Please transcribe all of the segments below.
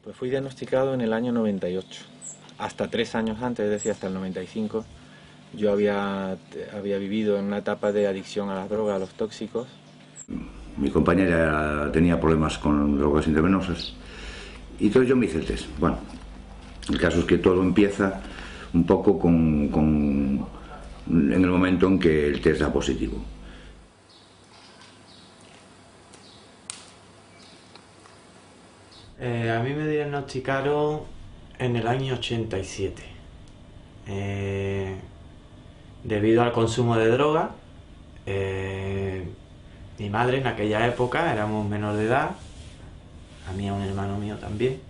Pues fui diagnosticado en el año 98. Hasta 3 años antes, es decir, hasta el 95, yo había vivido en una etapa de adicción a las drogas, a los tóxicos. Mi compañera tenía problemas con drogas intravenosas y entonces yo me hice el test. Bueno, el caso es que todo empieza un poco en el momento en que el test da positivo. A mí me diagnosticaron en el año 87 debido al consumo de droga. Mi madre en aquella época, éramos menor de edad, a mí y a un hermano mío también,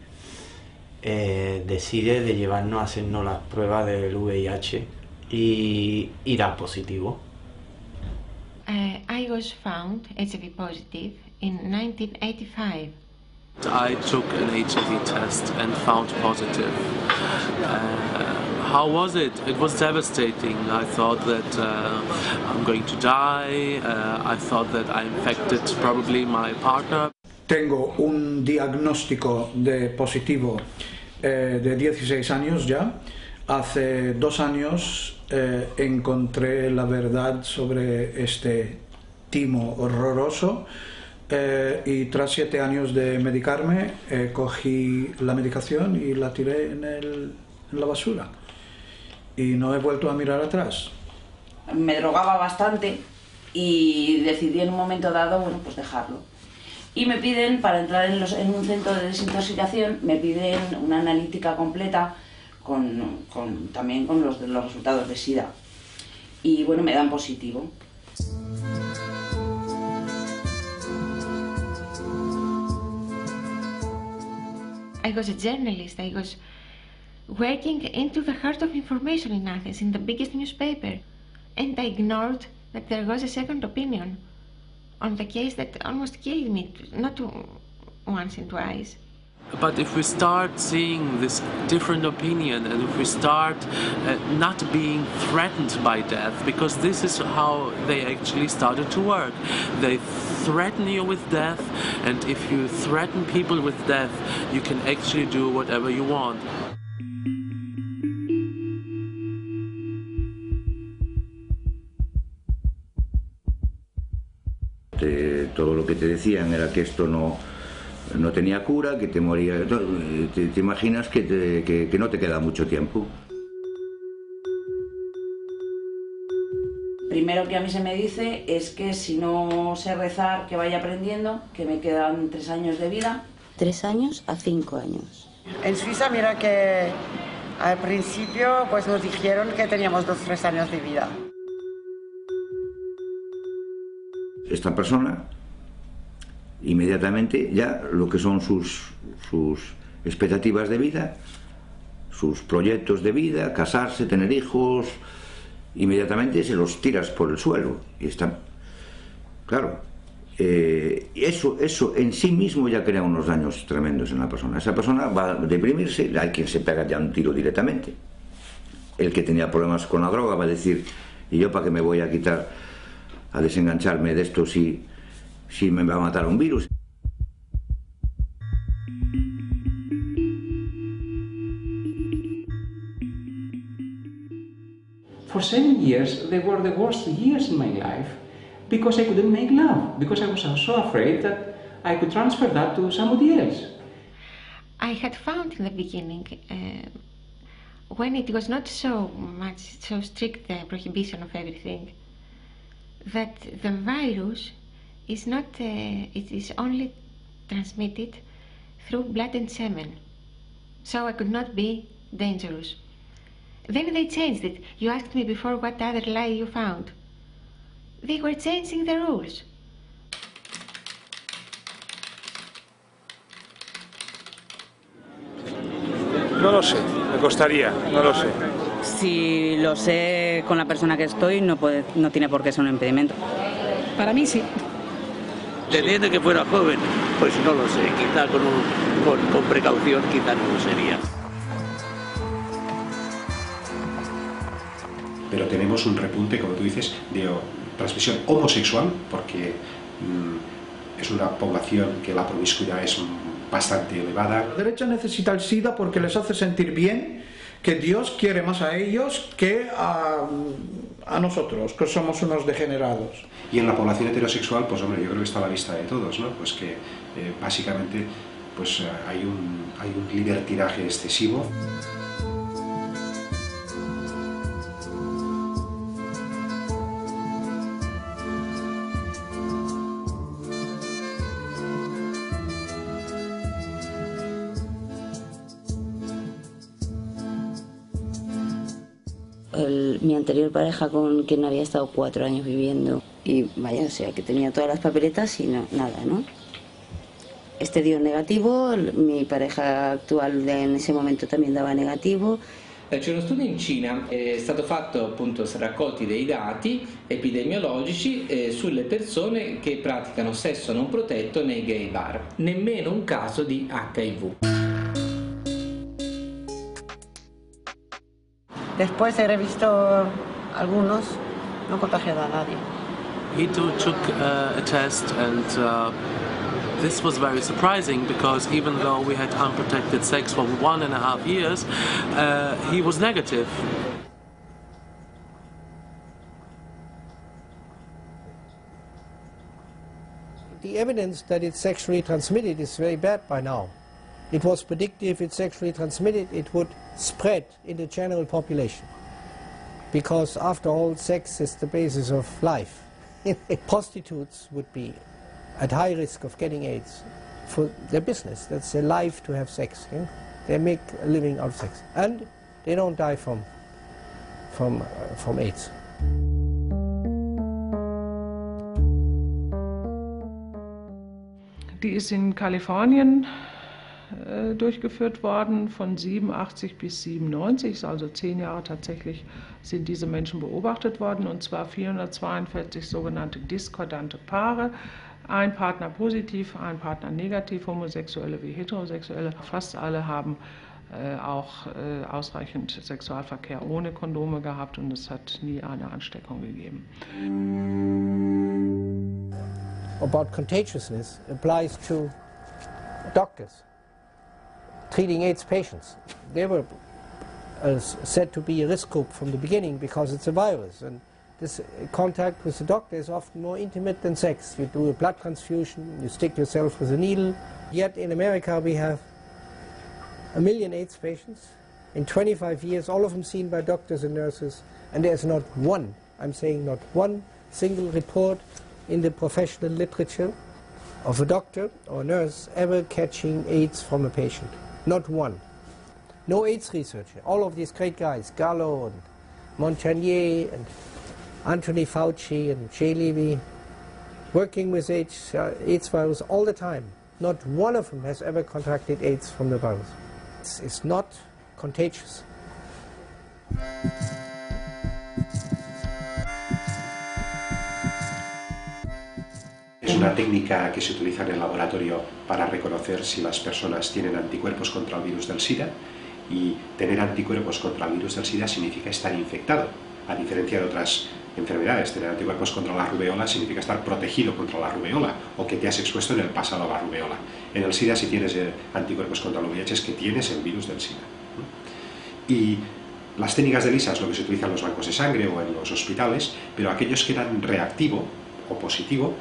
decide de llevarnos a hacernos las pruebas del VIH y da positivo. I was found HIV positive in 1985. I took an HIV test and found positive. How was it? It was devastating. I thought that I'm going to die. I thought that I infected probably my partner. Tengo un diagnóstico de positivo de 16 años ya. Hace 2 años encontré la verdad sobre este timo horroroso. Y tras 7 años de medicarme, cogí la medicación y la tiré en la basura. Y no he vuelto a mirar atrás. Me drogaba bastante y decidí en un momento dado, bueno, pues dejarlo. Y me piden, para entrar en un centro de desintoxicación, me piden una analítica completa también con los resultados de SIDA. Y bueno, me dan positivo. I was a journalist. I was working into the heart of information in Athens, in the biggest newspaper. And I ignored that there was a second opinion on the case that almost killed me, not once and twice. But if we start seeing this different opinion, and if we start not being threatened by death, because this is how they actually started to work. They threaten you with death, and if you threaten people with death, you can actually do whatever you want. Todo lo que te decían era que esto no tenía cura, que te moría. Te imaginas que no te queda mucho tiempo. Primero que a mí se me dice es que si no sé rezar, que vaya aprendiendo, que me quedan 3 años de vida. 3 años a 5 años. En Suiza, mira que al principio pues nos dijeron que teníamos 2 o 3 años de vida. Esta persona, inmediatamente ya lo que son sus expectativas de vida, sus proyectos de vida, casarse, tener hijos, inmediatamente se los tiras por el suelo. Y está, claro, eso en sí mismo ya crea unos daños tremendos en la persona. Esa persona va a deprimirse, hay quien se pega ya un tiro directamente. El que tenía problemas con la droga va a decir, ¿y yo para qué me voy a quitar, a desengancharme de esto si me va a matar un virus? For 7 years, they were the worst years in my life because I couldn't make love, because I was so afraid that I could transfer that to somebody else. I had found in the beginning, when it was not so strict the prohibition of everything, that the virus is not, it is only transmitted through blood and semen. So I could not be dangerous. Then they changed it. You asked me before what other lie you found. They were changing the rules. No lo sé, me costaría, no lo sé. Si lo sé con la persona que estoy, no tiene por qué ser un impedimento. Para mí sí. Teniendo que fuera joven, pues no lo sé, quizá con precaución quizá no lo sería. Pero tenemos un repunte, como tú dices, de transmisión homosexual, porque es una población que la promiscuidad es bastante elevada. La derecha necesita el SIDA porque les hace sentir bien que Dios quiere más a ellos que a nosotros, que somos unos degenerados. Y en la población heterosexual, pues hombre, yo creo que está a la vista de todos, ¿no? Pues que básicamente pues, hay un libertinaje excesivo. Mi anterior pareja, con quien había estado 4 años viviendo, y vaya, o sea, que tenía todas las papeletas y no, nada, ¿no? Este dio negativo, mi pareja actual en ese momento también daba negativo. C'è uno studio in Cina, è stato fatto appunto, raccolti dei dati epidemiologici sulle persone che praticano sesso non protetto nei gay bar, nemmeno un caso di HIV. Después he revisto algunos, no contagiado a nadie. He took a test and this was very surprising because even though we had unprotected sex for 1.5 years, he was negative. The evidence that it's sexually transmitted is very bad by now. It was predicted if it's sexually transmitted, it would spread in the general population. Because after all, sex is the basis of life. Prostitutes would be at high risk of getting AIDS for their business. That's their life to have sex. You know? They make a living out of sex. And they don't die from AIDS. Die ist in Kalifornien durchgeführt worden von 87 bis 97, also 10 Jahre tatsächlich sind diese Menschen beobachtet worden, und zwar 442 sogenannte diskordante Paare, ein Partner positiv, ein Partner negativ, Homosexuelle wie Heterosexuelle. Fast alle haben auch ausreichend Sexualverkehr ohne Kondome gehabt und es hat nie eine Ansteckung gegeben. About contagiousness applies to doctors treating AIDS patients. They were said to be a risk group from the beginning because it's a virus, and this contact with the doctor is often more intimate than sex. You do a blood transfusion, you stick yourself with a needle. Yet in America we have 1 million AIDS patients in 25 years, all of them seen by doctors and nurses, and there's not one, I'm saying not one single report in the professional literature of a doctor or a nurse ever catching AIDS from a patient. Not one. No AIDS researcher. All of these great guys, Gallo and Montagnier and Anthony Fauci and Jay Levy, working with AIDS virus all the time. Not one of them has ever contracted AIDS from the virus. It's not contagious. Es una técnica que se utiliza en el laboratorio para reconocer si las personas tienen anticuerpos contra el virus del SIDA, y tener anticuerpos contra el virus del SIDA significa estar infectado, a diferencia de otras enfermedades. Tener anticuerpos contra la rubeola significa estar protegido contra la rubeola o que te has expuesto en el pasado a la rubeola. En el SIDA, si tienes anticuerpos contra el VIH, es que tienes el virus del SIDA. Y las técnicas de ELISA es lo que se utiliza en los bancos de sangre o en los hospitales, pero aquellos que dan reactivo o positivo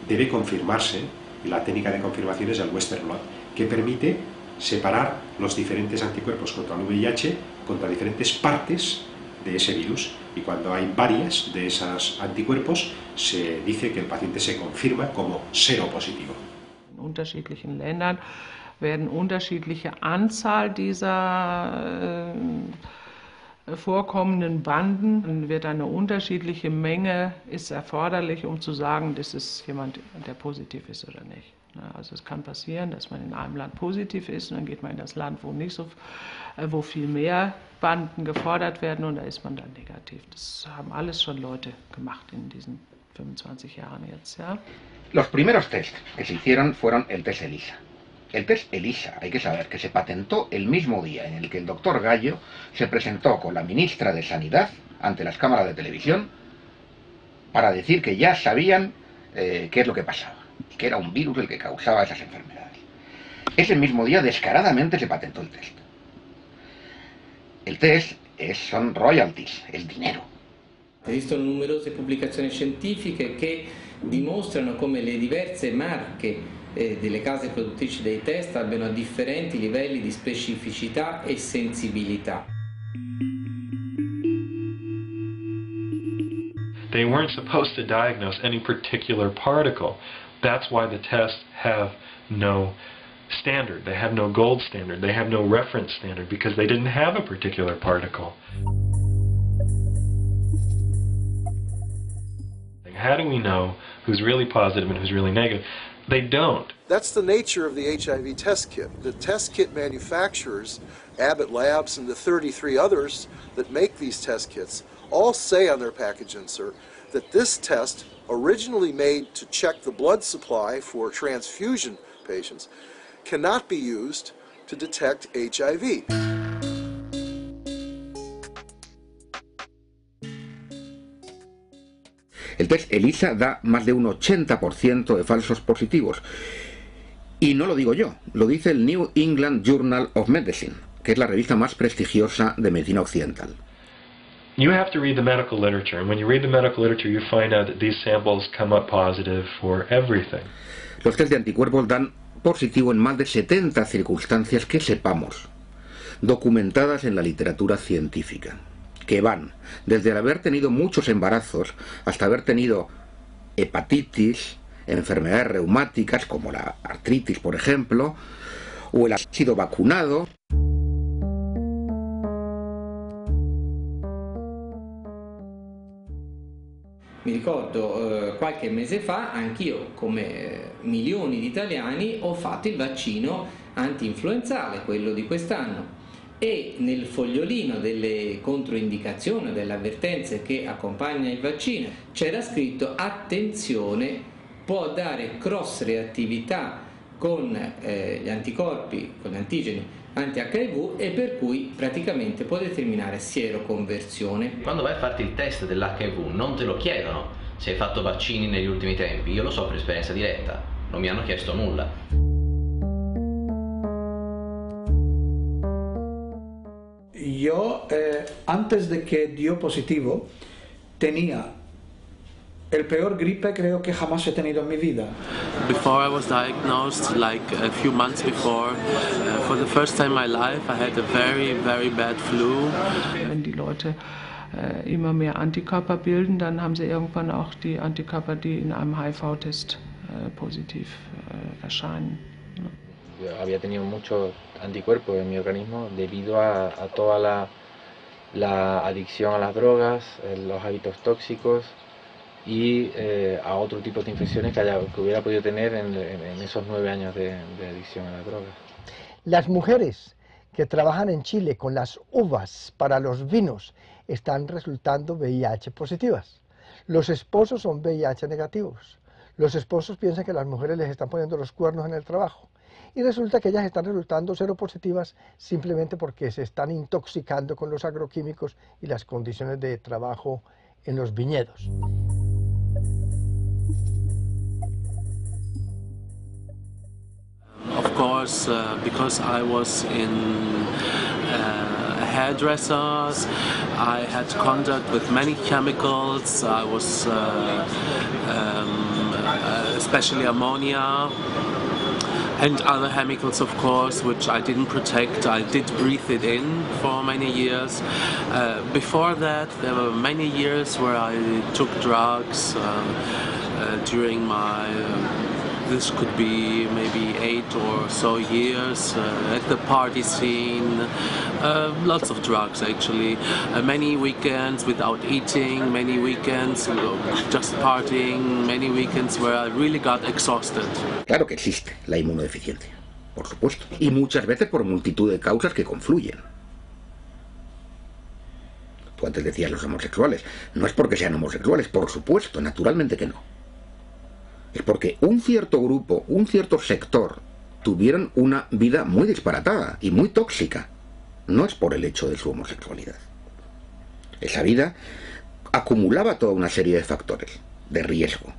debe confirmarse, y la técnica de confirmación es el Western blot, que permite separar los diferentes anticuerpos contra el VIH contra diferentes partes de ese virus, y cuando hay varias de esos anticuerpos se dice que el paciente se confirma como seropositivo. In unterschiedlichen Ländern werden unterschiedliche Anzahl dieser vorkommenden Banden, wird eine unterschiedliche Menge ist erforderlich, um zu sagen, das ist jemand, der positiv ist oder nicht. Also es kann passieren, dass man in einem Land positiv ist und dann geht man in das Land, wo nicht so, wo viel mehr Banden gefordert werden und da ist man dann negativ. Das haben alles schon Leute gemacht in diesen 25 Jahren jetzt, ja. Los primeros test que se hicieron fueron el test ELISA. El test ELISA, hay que saber que se patentó el mismo día en el que el doctor Gallo se presentó con la ministra de Sanidad ante las cámaras de televisión para decir que ya sabían qué es lo que pasaba, que era un virus el que causaba esas enfermedades. Ese mismo día descaradamente se patentó el test. El test son royalties, es dinero. Esistono numerose pubblicazioni scientifiche che dimostrano come le diverse marche delle case produttrici dei test abbiano differenti livelli di specificità e sensibilità. They weren't supposed to diagnose any particular particle. That's why the tests have no standard. They have no gold standard. They have no reference standard because they didn't have a particular particle. How do we know who's really positive and who's really negative? They don't. That's the nature of the HIV test kit. The test kit manufacturers, Abbott Labs and the 33 others that make these test kits, all say on their package insert that this test, originally made to check the blood supply for transfusion patients, cannot be used to detect HIV. El test ELISA da más de un 80% de falsos positivos. Y no lo digo yo, lo dice el New England Journal of Medicine, que es la revista más prestigiosa de medicina occidental. You have to read the medical literature, and when you read the medical literature you find out that these samples come up positive for everything. Los test de anticuerpos dan positivo en más de 70 circunstancias que sepamos, documentadas en la literatura científica, que van desde el haber tenido muchos embarazos hasta haber tenido hepatitis, enfermedades reumáticas como la artritis, por ejemplo, o el haber sido vacunado. Mi ricordo qualche mese fa anch'io, come milioni di italiani, ho fatto il vaccino anti-influenzale, quello di quest'anno, e nel fogliolino delle controindicazioni, delle avvertenze che accompagna il vaccino, c'era scritto: attenzione, può dare cross-reattività con gli anticorpi, con gli antigeni anti-HIV e per cui praticamente può determinare sieroconversione. Quando vai a farti il test dell'HIV non te lo chiedono se hai fatto vaccini negli ultimi tempi, io lo so per esperienza diretta, non mi hanno chiesto nulla. Yo, antes de que dio positivo, tenía el peor gripe creo que jamás he tenido en mi vida. Before I was diagnosed, like a few months before, for the first time in my life, I had a very, very bad flu. Wenn die Leute immer mehr Antikörper bilden, dann haben sie irgendwann auch die Antikörper, die in einem HIV-Test positiv erscheinen. Yo había tenido muchos anticuerpos en mi organismo debido a toda la adicción a las drogas, los hábitos tóxicos y a otro tipo de infecciones que hubiera podido tener en esos 9 años de adicción a las drogas. Las mujeres que trabajan en Chile con las uvas para los vinos están resultando VIH positivas. Los esposos son VIH negativos. Los esposos piensan que las mujeres les están poniendo los cuernos en el trabajo. Y resulta que ellas están resultando seropositivas simplemente porque se están intoxicando con los agroquímicos y las condiciones de trabajo en los viñedos. Of course, because I was in hairdressers, I had contact with many chemicals. I was especially ammonia and other chemicals, of course, which I didn't protect. I did breathe it in for many years. Before that, there were many years where I took drugs during my this could be maybe 8 or so years at the party scene. Lots of drugs actually. Many weekends without eating, many weekends just partying, many weekends where I really got exhausted. Claro que existe la inmunodeficiencia, por supuesto, y muchas veces por multitud de causas que confluyen. Tú antes decías los homosexuales. No es porque sean homosexuales, por supuesto, naturalmente que no. Es porque un cierto grupo, un cierto sector, tuvieron una vida muy disparatada y muy tóxica. No es por el hecho de su homosexualidad. Esa vida acumulaba toda una serie de factores de riesgo.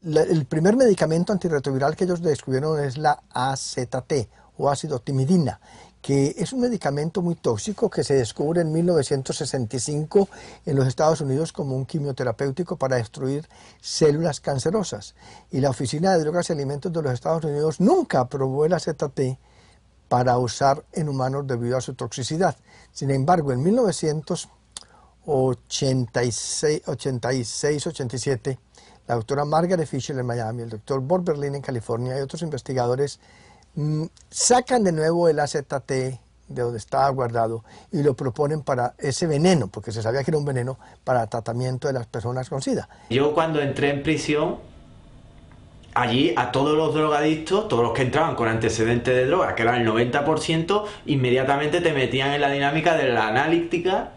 El primer medicamento antirretroviral que ellos descubrieron es la AZT o ácido timidina, que es un medicamento muy tóxico que se descubre en 1965 en los Estados Unidos como un quimioterapéutico para destruir células cancerosas. Y la Oficina de Drogas y Alimentos de los Estados Unidos nunca aprobó el AZT para usar en humanos debido a su toxicidad. Sin embargo, en 1986-87, la doctora Margaret Fisher en Miami, el doctor Bob Berlin en California y otros investigadores sacan de nuevo el AZT de donde estaba guardado y lo proponen para ese veneno, porque se sabía que era un veneno para tratamiento de las personas con SIDA. Yo cuando entré en prisión, allí a todos los drogadictos, todos los que entraban con antecedentes de droga, que eran el 90%, inmediatamente te metían en la dinámica de la analítica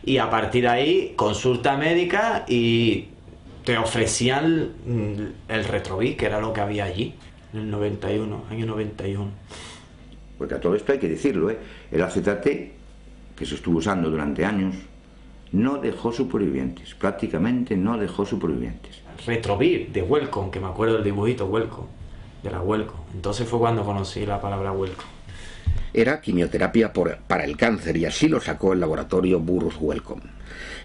y a partir de ahí consulta médica y te ofrecían el Retrovic, que era lo que había allí, en el 91, año 91. Porque a todo esto hay que decirlo, el AZT, que se estuvo usando durante años, no dejó supervivientes, prácticamente no dejó supervivientes. Retrovic, de Welcome, que me acuerdo del dibujito Welcome, de la Welcome. Entonces fue cuando conocí la palabra Welcome. Era quimioterapia para el cáncer y así lo sacó el laboratorio Burroughs Wellcome.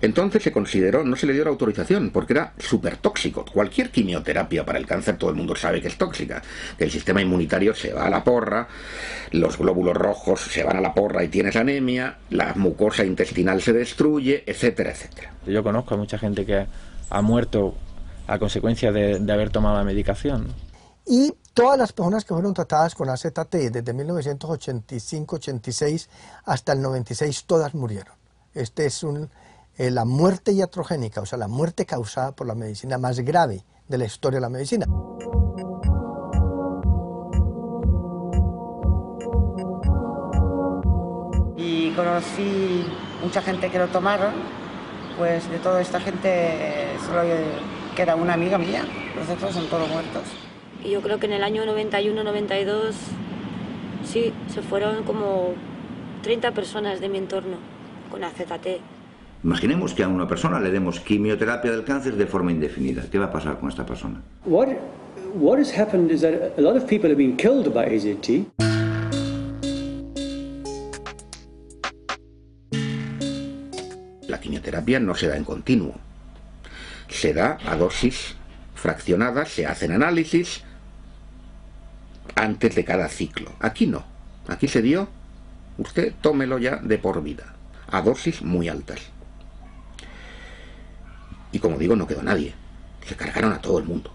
Entonces se consideró, no se le dio la autorización porque era súper tóxico. Cualquier quimioterapia para el cáncer todo el mundo sabe que es tóxica, que el sistema inmunitario se va a la porra, los glóbulos rojos se van a la porra y tienes anemia, la mucosa intestinal se destruye, etcétera, etcétera. Yo conozco a mucha gente que ha muerto a consecuencia de haber tomado la medicación. Y todas las personas que fueron tratadas con AZT desde 1985-86 hasta el 96, todas murieron. Este es la muerte iatrogénica, o sea, la muerte causada por la medicina más grave de la historia de la medicina. Y conocí mucha gente que lo tomaron, pues de toda esta gente solo queda una amiga mía, los otros son todos muertos. Y yo creo que en el año 91-92, sí, se fueron como 30 personas de mi entorno con AZT. Imaginemos que a una persona le demos quimioterapia del cáncer de forma indefinida. ¿Qué va a pasar con esta persona? What has happened is that a lot of people have been killed by AZT. La quimioterapia no se da en continuo. Se da a dosis fraccionadas, se hacen análisis antes de cada ciclo. Aquí no. Aquí se dio, usted tómelo ya de por vida, a dosis muy altas. Y como digo, no quedó nadie. Se cargaron a todo el mundo.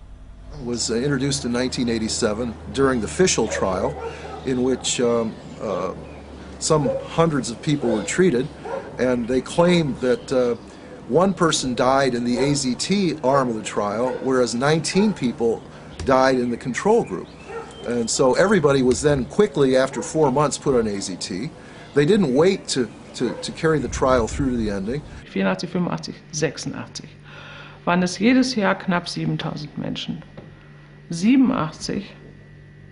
Was introduced in 1987 during the Fischl trial, in which some hundreds of people were treated, and they claimed that one person died in the AZT arm of the trial, whereas 19 people died in the control group. And so everybody was then quickly, after 4 months, put on AZT. They didn't wait to carry the trial through to the ending. 84, 85, 86 waren es jedes Jahr knapp 7000 Menschen. 87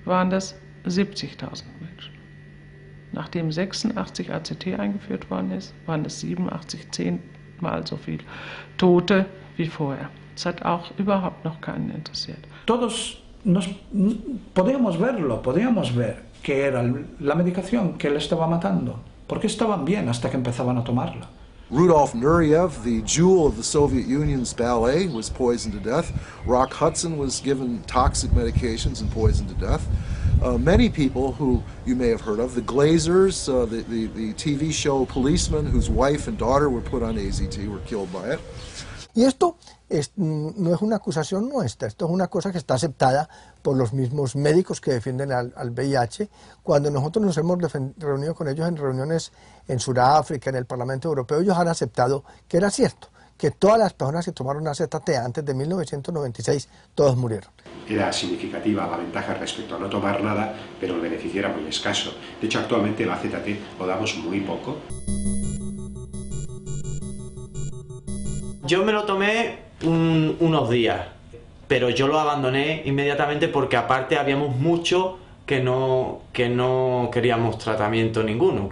waren das 70.000 Menschen. Nachdem 86 AZT eingeführt worden ist, waren es 87, 10-mal so viel Tote wie vorher. Es hat auch überhaupt noch keinen interessiert. Todos podíamos verlo, podíamos ver que era la medicación que le estaba matando, porque estaban bien hasta que empezaban a tomarla. Rudolf Nureyev, the jewel of the Soviet Union's ballet, was poisoned to death. Rock Hudson was given toxic medications and poisoned to death. many people who you may have heard of, the Glazers, the TV show policeman whose wife and daughter were put on AZT, were killed by it. Y esto no es una acusación nuestra, esto es una cosa que está aceptada por los mismos médicos que defienden al VIH. Cuando nosotros nos hemos reunido con ellos en reuniones en Sudáfrica, en el Parlamento Europeo, ellos han aceptado que era cierto, que todas las personas que tomaron AZT antes de 1996, todos murieron. Era significativa la ventaja respecto a no tomar nada, pero el beneficio era muy escaso. De hecho, actualmente el AZT lo damos muy poco. Yo me lo tomé unos días, pero yo lo abandoné inmediatamente porque aparte habíamos muchos que no queríamos tratamiento ninguno,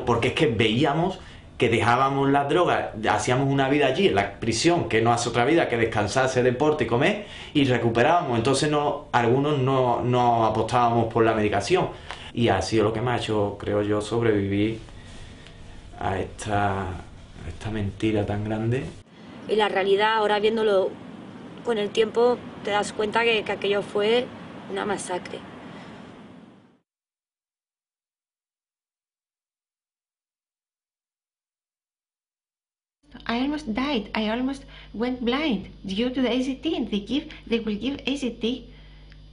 porque es que veíamos que dejábamos las drogas, hacíamos una vida allí en la prisión, que no hace otra vida que descansar, hacer deporte y comer, y recuperábamos. Entonces algunos no apostábamos por la medicación, y ha sido lo que me ha hecho, creo yo, sobrevivir a esta mentira tan grande. Y la realidad, ahora viéndolo con el tiempo, te das cuenta que aquello fue una masacre. I almost died. I almost went blind due to the AZT, and they will give AZT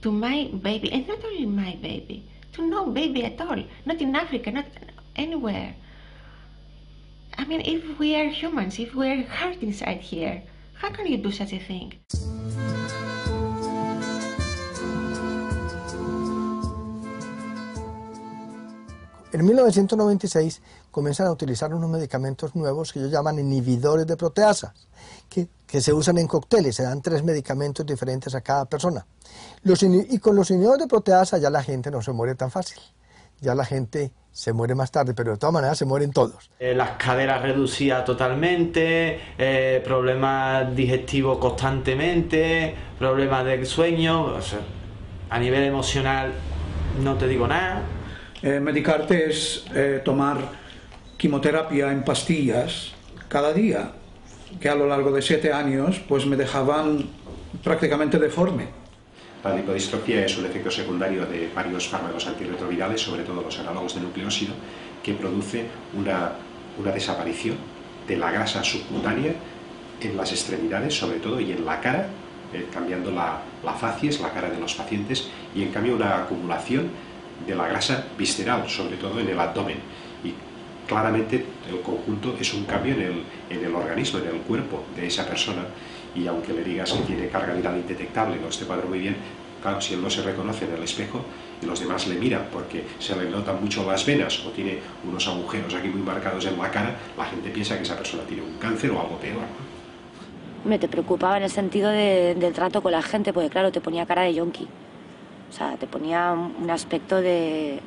to my baby, and not only my baby, to no baby at all, not in Africa, not anywhere. I mean, if we are humans, if we are hurt inside here, how can you do such a thing? En 1996 comienzan a utilizar unos medicamentos nuevos que ellos llaman inhibidores de proteasas, que se usan en cócteles, se dan 3 medicamentos diferentes a cada persona. Y con los inhibidores de proteasa ya la gente no se muere tan fácil, ya la gente se muere más tarde, pero de todas maneras se mueren todos. Las caderas reducidas totalmente, problemas digestivos constantemente, problemas del sueño, o sea, a nivel emocional no te digo nada. Medicarte es tomar quimioterapia en pastillas cada día, que a lo largo de 7 años pues me dejaban prácticamente deforme. La lipodistrofia es un efecto secundario de varios fármacos antirretrovirales, sobre todo los análogos de nucleósido, que produce una desaparición de la grasa subcutánea en las extremidades, sobre todo, y en la cara, cambiando la facies, la cara de los pacientes, y en cambio una acumulación de la grasa visceral, sobre todo en el abdomen. Y claramente el conjunto es un cambio en el organismo, en el cuerpo de esa persona, y aunque le digas que tiene carga viral indetectable, no esté cuadro muy bien, claro, si él no se reconoce en el espejo y los demás le miran porque se le notan mucho las venas o tiene unos agujeros aquí muy marcados en la cara, la gente piensa que esa persona tiene un cáncer o algo peor, ¿no? Te preocupaba en el sentido del trato con la gente, porque claro, te ponía cara de yonki. O sea, te ponía un aspecto de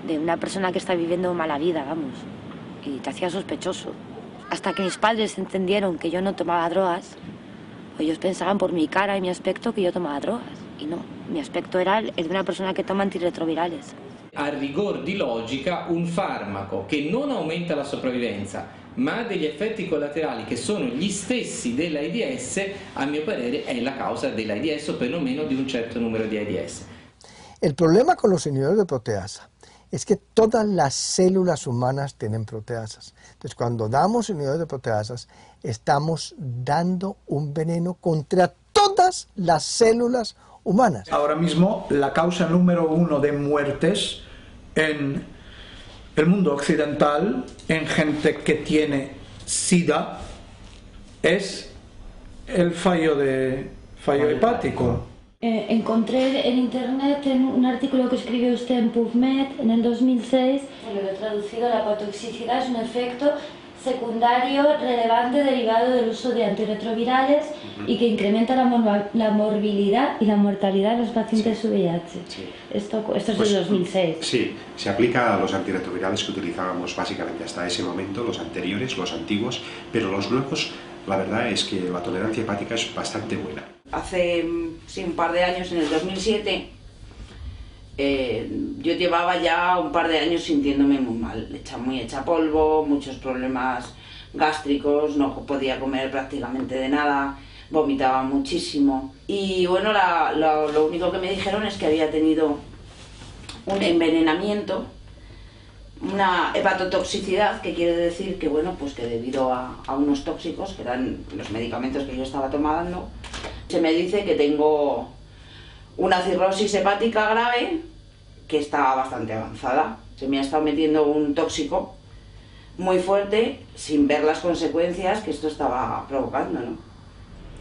una persona que está viviendo mala vida, vamos. Y te hacía sospechoso. Hasta que mis padres entendieron que yo no tomaba drogas, ellos pensaban por mi cara y mi aspecto que yo tomaba drogas. Y no, mi aspecto era el de una persona che toma antirretrovirales. A rigor di logica, un farmaco che non aumenta la sopravvivenza, ma ha degli effetti collaterali che sono gli stessi dell'AIDS, a mio parere è la causa dell'AIDS o perlomeno di un certo numero di AIDS. El problema con los inhibidores de proteasa es que todas las células humanas tienen proteasas. Entonces, cuando damos inhibidores de proteasas, estamos dando un veneno contra todas las células humanas. Ahora mismo, la causa número 1 de muertes en el mundo occidental, en gente que tiene SIDA, es el fallo hepático. Encontré en internet un artículo que escribió usted en PubMed en el 2006. Lo he traducido: la hepatotoxicidad es un efecto secundario relevante derivado del uso de antirretrovirales y que incrementa la morbilidad y la mortalidad de los pacientes VIH. Sí. Esto es del 2006. Sí, se aplica a los antirretrovirales que utilizábamos básicamente hasta ese momento, los anteriores, los antiguos, pero los nuevos, la verdad es que la tolerancia hepática es bastante buena. Hace un par de años, en el 2007, yo llevaba ya un par de años sintiéndome muy mal, muy hecha polvo, muchos problemas gástricos, no podía comer prácticamente de nada, vomitaba muchísimo. Y bueno, lo único que me dijeron es que había tenido un envenenamiento, una hepatotoxicidad, que quiere decir que, bueno, pues que debido a unos tóxicos, que eran los medicamentos que yo estaba tomando, se me dice que tengo una cirrosis hepática grave que está bastante avanzada. Se me ha estado metiendo un tóxico muy fuerte sin ver las consecuencias que esto estaba provocando, ¿no?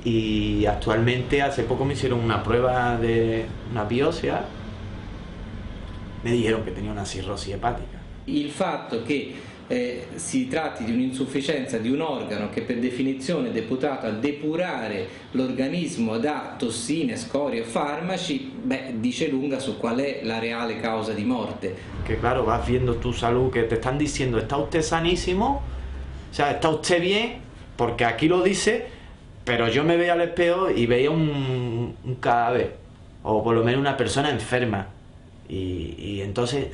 Y actualmente, hace poco me hicieron una prueba de una biopsia, me dijeron que tenía una cirrosis hepática. Il fatto che si tratti di un'insufficienza di un organo che per definizione è deputato a depurare l'organismo da tossine, scorie o farmaci, beh, dice lunga su qual è la reale causa di morte. Que claro, vas viendo tu salud, que te están diciendo, está usted sanísimo, o sea, está usted bien, porque aquí lo dice, pero yo me veía al espejo y veía un cadáver, o por lo menos una persona enferma, y entonces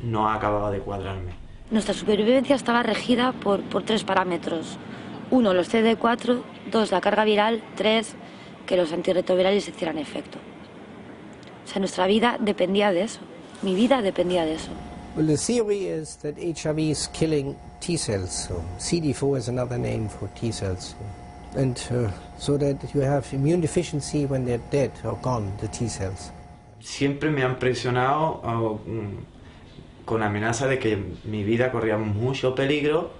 no ha acabado de cuadrarme. Nuestra supervivencia estaba regida por 3 parámetros. 1, los CD4, 2, la carga viral, 3, que los antirretrovirales hicieran efecto. O sea, nuestra vida dependía de eso. Mi vida dependía de eso. Well, the theory is that HIV is killing T cells. So CD4 is another name for T cells. And so that you have immune deficiency when they're dead or gone, the T cells. Siempre me han presionado con amenaza de que mi vida corría mucho peligro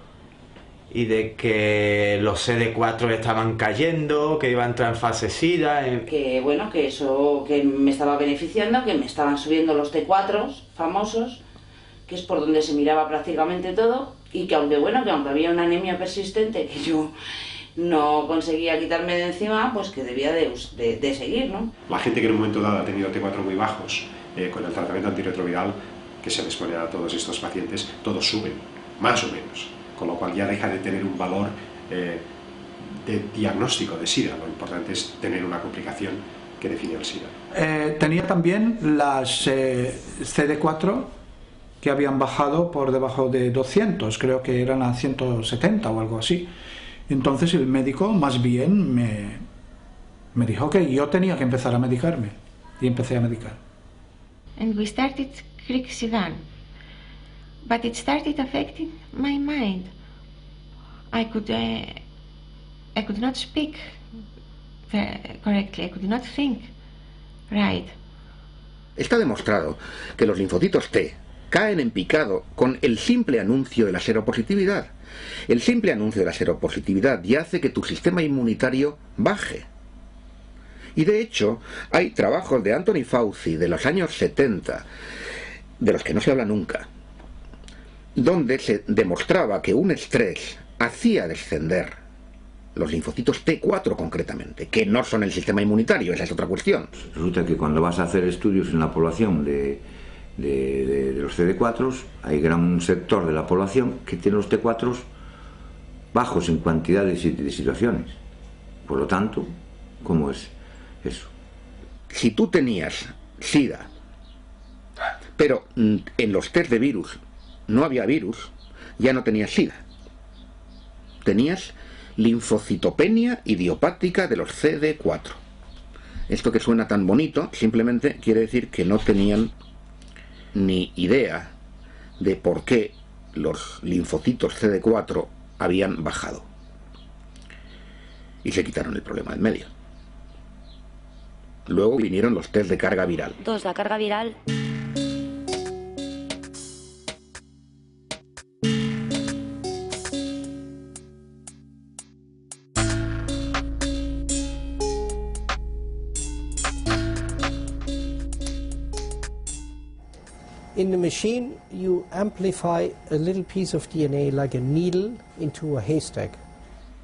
y de que los CD4 estaban cayendo, que iba a entrar en fase SIDA. Que bueno, que eso que me estaba beneficiando, que me estaban subiendo los T4 famosos, que es por donde se miraba prácticamente todo, y que aunque había una anemia persistente que yo no conseguía quitarme de encima, pues que debía de seguir, ¿no? La gente que en un momento dado ha tenido T4 muy bajos, con el tratamiento antirretroviral que se les pone a todos estos pacientes, todos suben, más o menos, con lo cual ya deja de tener un valor de diagnóstico de SIDA. Lo importante es tener una complicación que define el SIDA. Tenía también las CD4 que habían bajado por debajo de 200, creo que eran a 170 o algo así. Entonces el médico más bien me dijo que yo tenía que empezar a medicarme, y empecé a medicar. And we started Krixiván, but it started affecting my mind. I could not speak correctly, I could not think right. Está demostrado que los linfocitos T caen en picado con el simple anuncio de la seropositividad. El simple anuncio de la seropositividad ya hace que tu sistema inmunitario baje. Y de hecho, hay trabajos de Anthony Fauci de los años 70, de los que no se habla nunca, donde se demostraba que un estrés hacía descender los linfocitos T4 concretamente, que no son el sistema inmunitario, esa es otra cuestión. Resulta que cuando vas a hacer estudios en la población de los CD4, hay gran sector de la población que tiene los T4 bajos en cantidad de situaciones. Por lo tanto, ¿cómo es eso? Si tú tenías SIDA, pero en los test de virus no había virus, ya no tenías SIDA. Tenías linfocitopenia idiopática de los CD4. Esto que suena tan bonito simplemente quiere decir que no tenían ni idea de por qué los linfocitos CD4 habían bajado. Y se quitaron el problema del medio. Luego vinieron los test de carga viral. 2, la carga viral. In the machine, you amplify a little piece of DNA like a needle into a haystack.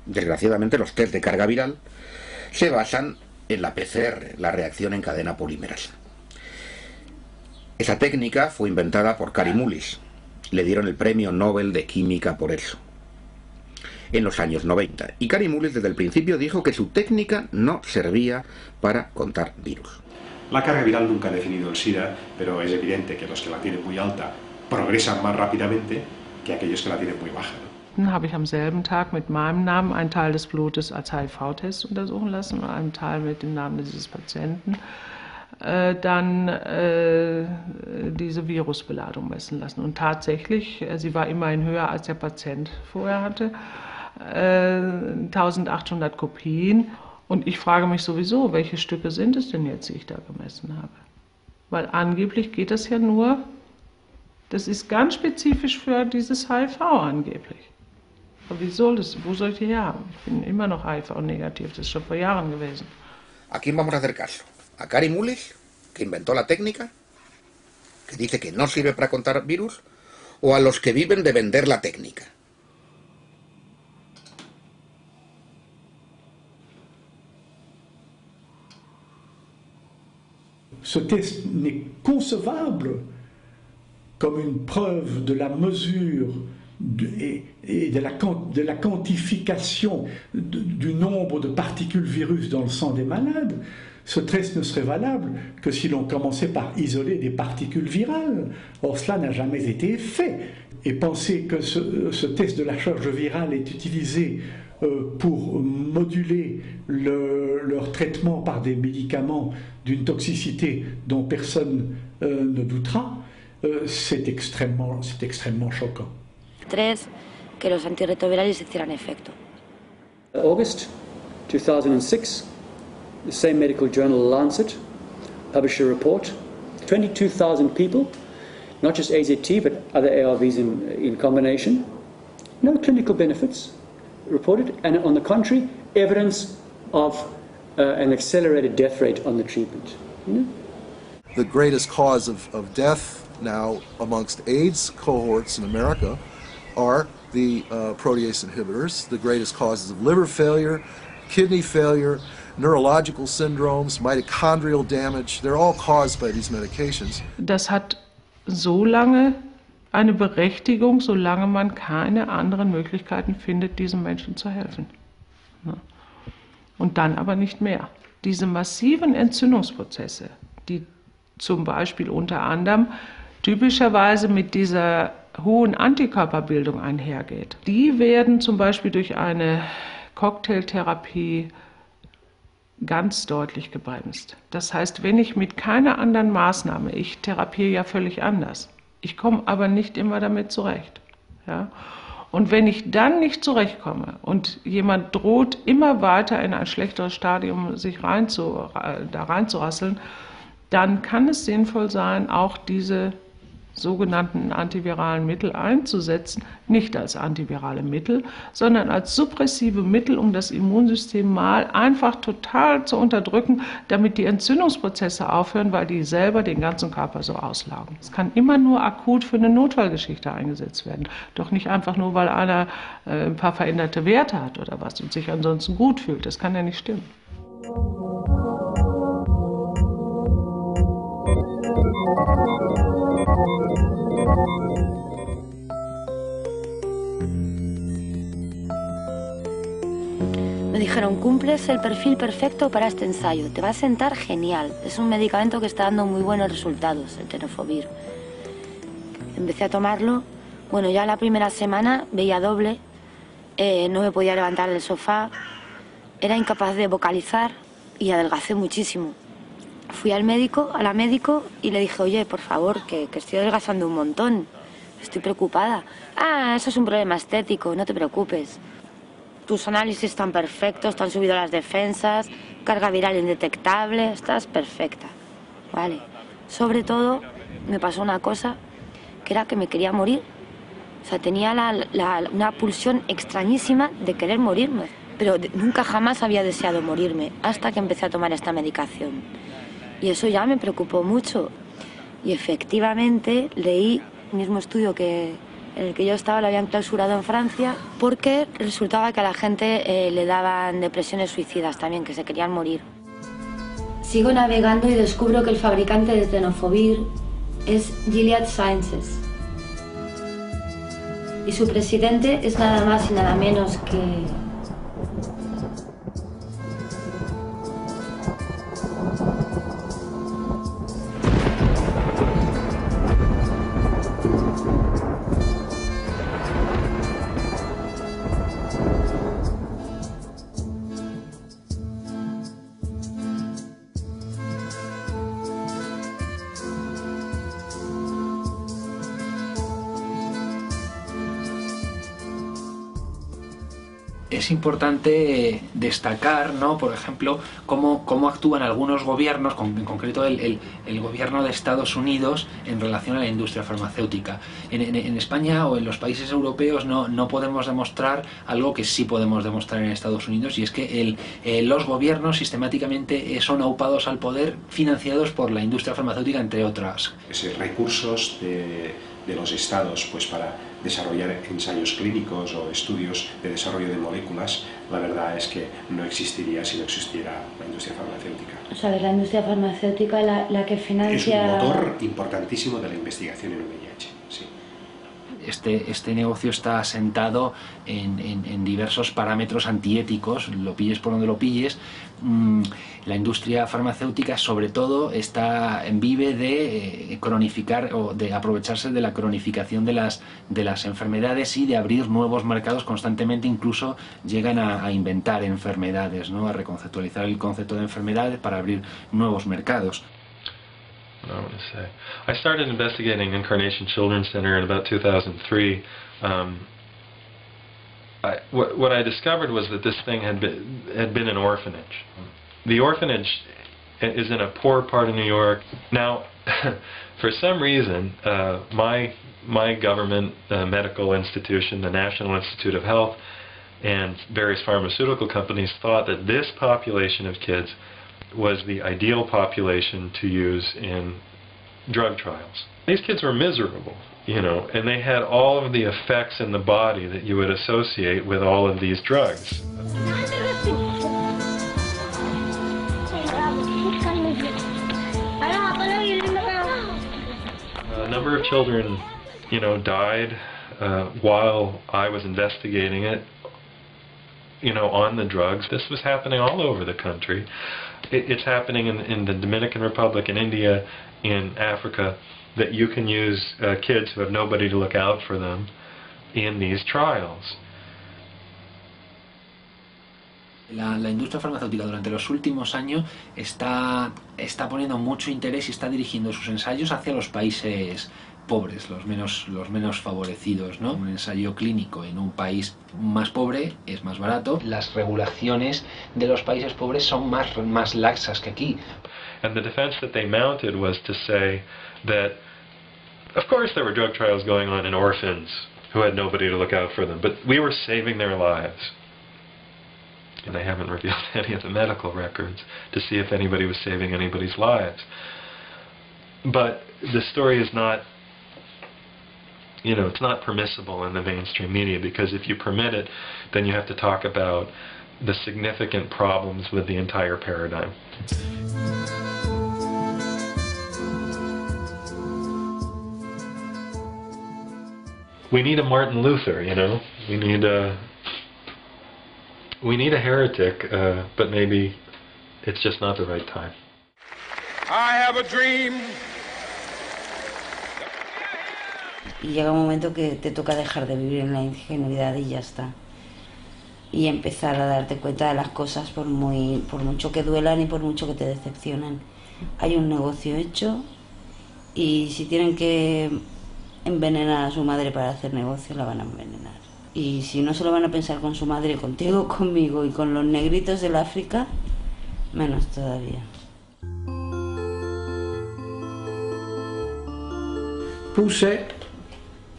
Desgraciadamente, los test de carga viral se basan en la PCR, la reacción en cadena polimerasa. Esa técnica fue inventada por Kary Mullis. Le dieron el premio Nobel de Química por eso, en los años 90. Y Kary Mullis desde el principio dijo que su técnica no servía para contar virus. La carga viral nunca ha definido el SIDA, pero es evidente que los que la tienen muy alta progresan más rápidamente que aquellos que la tienen muy baja, ¿no? Dann habe ich am selben Tag mit meinem Namen einen Teil des Blutes als HIV-Test untersuchen lassen und einen Teil mit dem Namen dieses Patienten. dann diese Virusbeladung messen lassen. Und tatsächlich, sie war immerhin höher als der Patient vorher hatte, 1800 Kopien. Und ich frage mich sowieso, welche Stücke sind es denn jetzt, die ich da gemessen habe? Weil angeblich geht das ja nur, das ist ganz spezifisch für dieses HIV angeblich. Aber wo soll ich die her haben? Ich bin immer noch HIV-negativ, das ist schon vor Jahren gewesen. ¿A quién vamos a hacer caso? ¿A Kary Mullis, que inventó la técnica, que dice que no sirve para contar virus, o a los que viven de vender la técnica? Ce test n'est concevable comme une preuve de la mesure et de la quantification du nombre de particules virus dans le sang des malades. Ce test ne serait valable que si l'on commençait par isoler des particules virales. Or, cela n'a jamais été fait. Et penser que ce test de la charge virale est utilisé pour moduler leur traitement par des médicaments d'une toxicité dont personne ne doutera, c'est extrêmement choquant. 3, que los antirretrovirales hicieran efecto. August 2006, the same medical journal Lancet published a report. 22,000 people, not just AZT but other ARVs in combination, no clinical benefits reported, and on the contrary, evidence of an accelerated death rate on the treatment. You know? The greatest cause of death now amongst AIDS cohorts in America are the protease inhibitors. The greatest causes of liver failure, kidney failure, neurological syndromes, mitochondrial damage, they're all caused by these medications. Das hat so lange eine Berechtigung, solange man keine anderen Möglichkeiten findet, diesen Menschen zu helfen. Und dann aber nicht mehr. Diese massiven Entzündungsprozesse, die zum Beispiel unter anderem typischerweise mit dieser hohen Antikörperbildung einhergeht, die werden zum Beispiel durch eine Cocktailtherapie ganz deutlich gebremst. Das heißt, wenn ich mit keiner anderen Maßnahme, ich therapiere ja völlig anders, ich komme aber nicht immer damit zurecht. Ja? Und wenn ich dann nicht zurechtkomme und jemand droht, immer weiter in ein schlechteres Stadium sich reinzurasseln, dann kann es sinnvoll sein, auch diese sogenannten antiviralen Mittel einzusetzen, nicht als antivirale Mittel, sondern als suppressive Mittel, um das Immunsystem mal einfach total zu unterdrücken, damit die Entzündungsprozesse aufhören, weil die selber den ganzen Körper so auslaugen. Es kann immer nur akut für eine Notfallgeschichte eingesetzt werden, doch nicht einfach nur, weil einer ein paar veränderte Werte hat oder was und sich ansonsten gut fühlt. Das kann ja nicht stimmen. Me dijeron, cumples el perfil perfecto para este ensayo, te va a sentar genial. Es un medicamento que está dando muy buenos resultados, el tenofovir. Empecé a tomarlo, bueno, ya la primera semana veía doble, no me podía levantar del sofá, era incapaz de vocalizar y adelgacé muchísimo. Fui al médico, a la médico y le dije, oye, por favor, que estoy adelgazando un montón, estoy preocupada. Ah, eso es un problema estético, no te preocupes. Tus análisis están perfectos, te han subido las defensas, carga viral indetectable, estás perfecta. Vale. Sobre todo, me pasó una cosa, que era que me quería morir. O sea, tenía una pulsión extrañísima de querer morirme. Pero nunca jamás había deseado morirme, hasta que empecé a tomar esta medicación. Y eso ya me preocupó mucho. Y efectivamente leí el mismo estudio en el que yo estaba, lo habían clausurado en Francia, porque resultaba que a la gente le daban depresiones suicidas también, que se querían morir. Sigo navegando y descubro que el fabricante de tenofovir es Gilead Sciences. Y su presidente es nada más y nada menos que Es importante destacar, ¿no?, por ejemplo, cómo actúan algunos gobiernos, en concreto el gobierno de Estados Unidos, en relación a la industria farmacéutica. En España o en los países europeos no podemos demostrar algo que sí podemos demostrar en Estados Unidos, y es que los gobiernos sistemáticamente son aupados al poder, financiados por la industria farmacéutica, entre otras. Recursos de los estados pues para desarrollar ensayos clínicos o estudios de desarrollo de moléculas, la verdad es que no existiría si no existiera la industria farmacéutica. O sea, es la industria farmacéutica la que financia... Es un motor importantísimo de la investigación en VIH, sí. Este negocio está asentado en diversos parámetros antiéticos, lo pilles por donde lo pilles. La industria farmacéutica, sobre todo, vive de cronificar o de aprovecharse de la cronificación de las enfermedades y de abrir nuevos mercados constantemente. Incluso llegan a inventar enfermedades, ¿no?, a reconceptualizar el concepto de enfermedades para abrir nuevos mercados. What I want to say. I started investigating Incarnation Children's Center in about 2003. What I discovered was that this thing had been an orphanage. The orphanage is in a poor part of New York. Now, for some reason, my government medical institution, the National Institute of Health, and various pharmaceutical companies thought that this population of kids was the ideal population to use in drug trials. These kids were miserable, you know, and they had all of the effects in the body that you would associate with all of these drugs. A number of children, you know, died while I was investigating it, you know, on the drugs. This was happening all over the country. It's happening in the Dominican Republic, in India, in Africa, that you can use kids who have nobody to look out for them in these trials. La industria farmacéutica durante los últimos años está poniendo mucho interés y está dirigiendo sus ensayos hacia los países pobres, los menos favorecidos, ¿no? Un ensayo clínico en un país más pobre es más barato. Las regulaciones de los países pobres son más laxas que aquí. And the defense that they mounted was to say that, of course there were drug trials going on in orphans who had nobody to look out for them, but we were saving their lives. And they haven't revealed any of the medical records to see if anybody was saving anybody's lives. But the story is not, you know, it's not permissible in the mainstream media, because if you permit it, then you have to talk about the significant problems with the entire paradigm. We need a Martin Luther, you know. We need a heretic, but maybe it's just not the right time. I have a dream. Y llega un momento que te toca dejar de vivir en la ingenuidad y ya está. Y empezar a darte cuenta de las cosas por mucho que duelan y por mucho que te decepcionen. Hay un negocio hecho y si tienen que envenenar a su madre para hacer negocio, la van a envenenar. Y si no se lo van a pensar con su madre, contigo, conmigo y con los negritos del África, menos todavía. Puse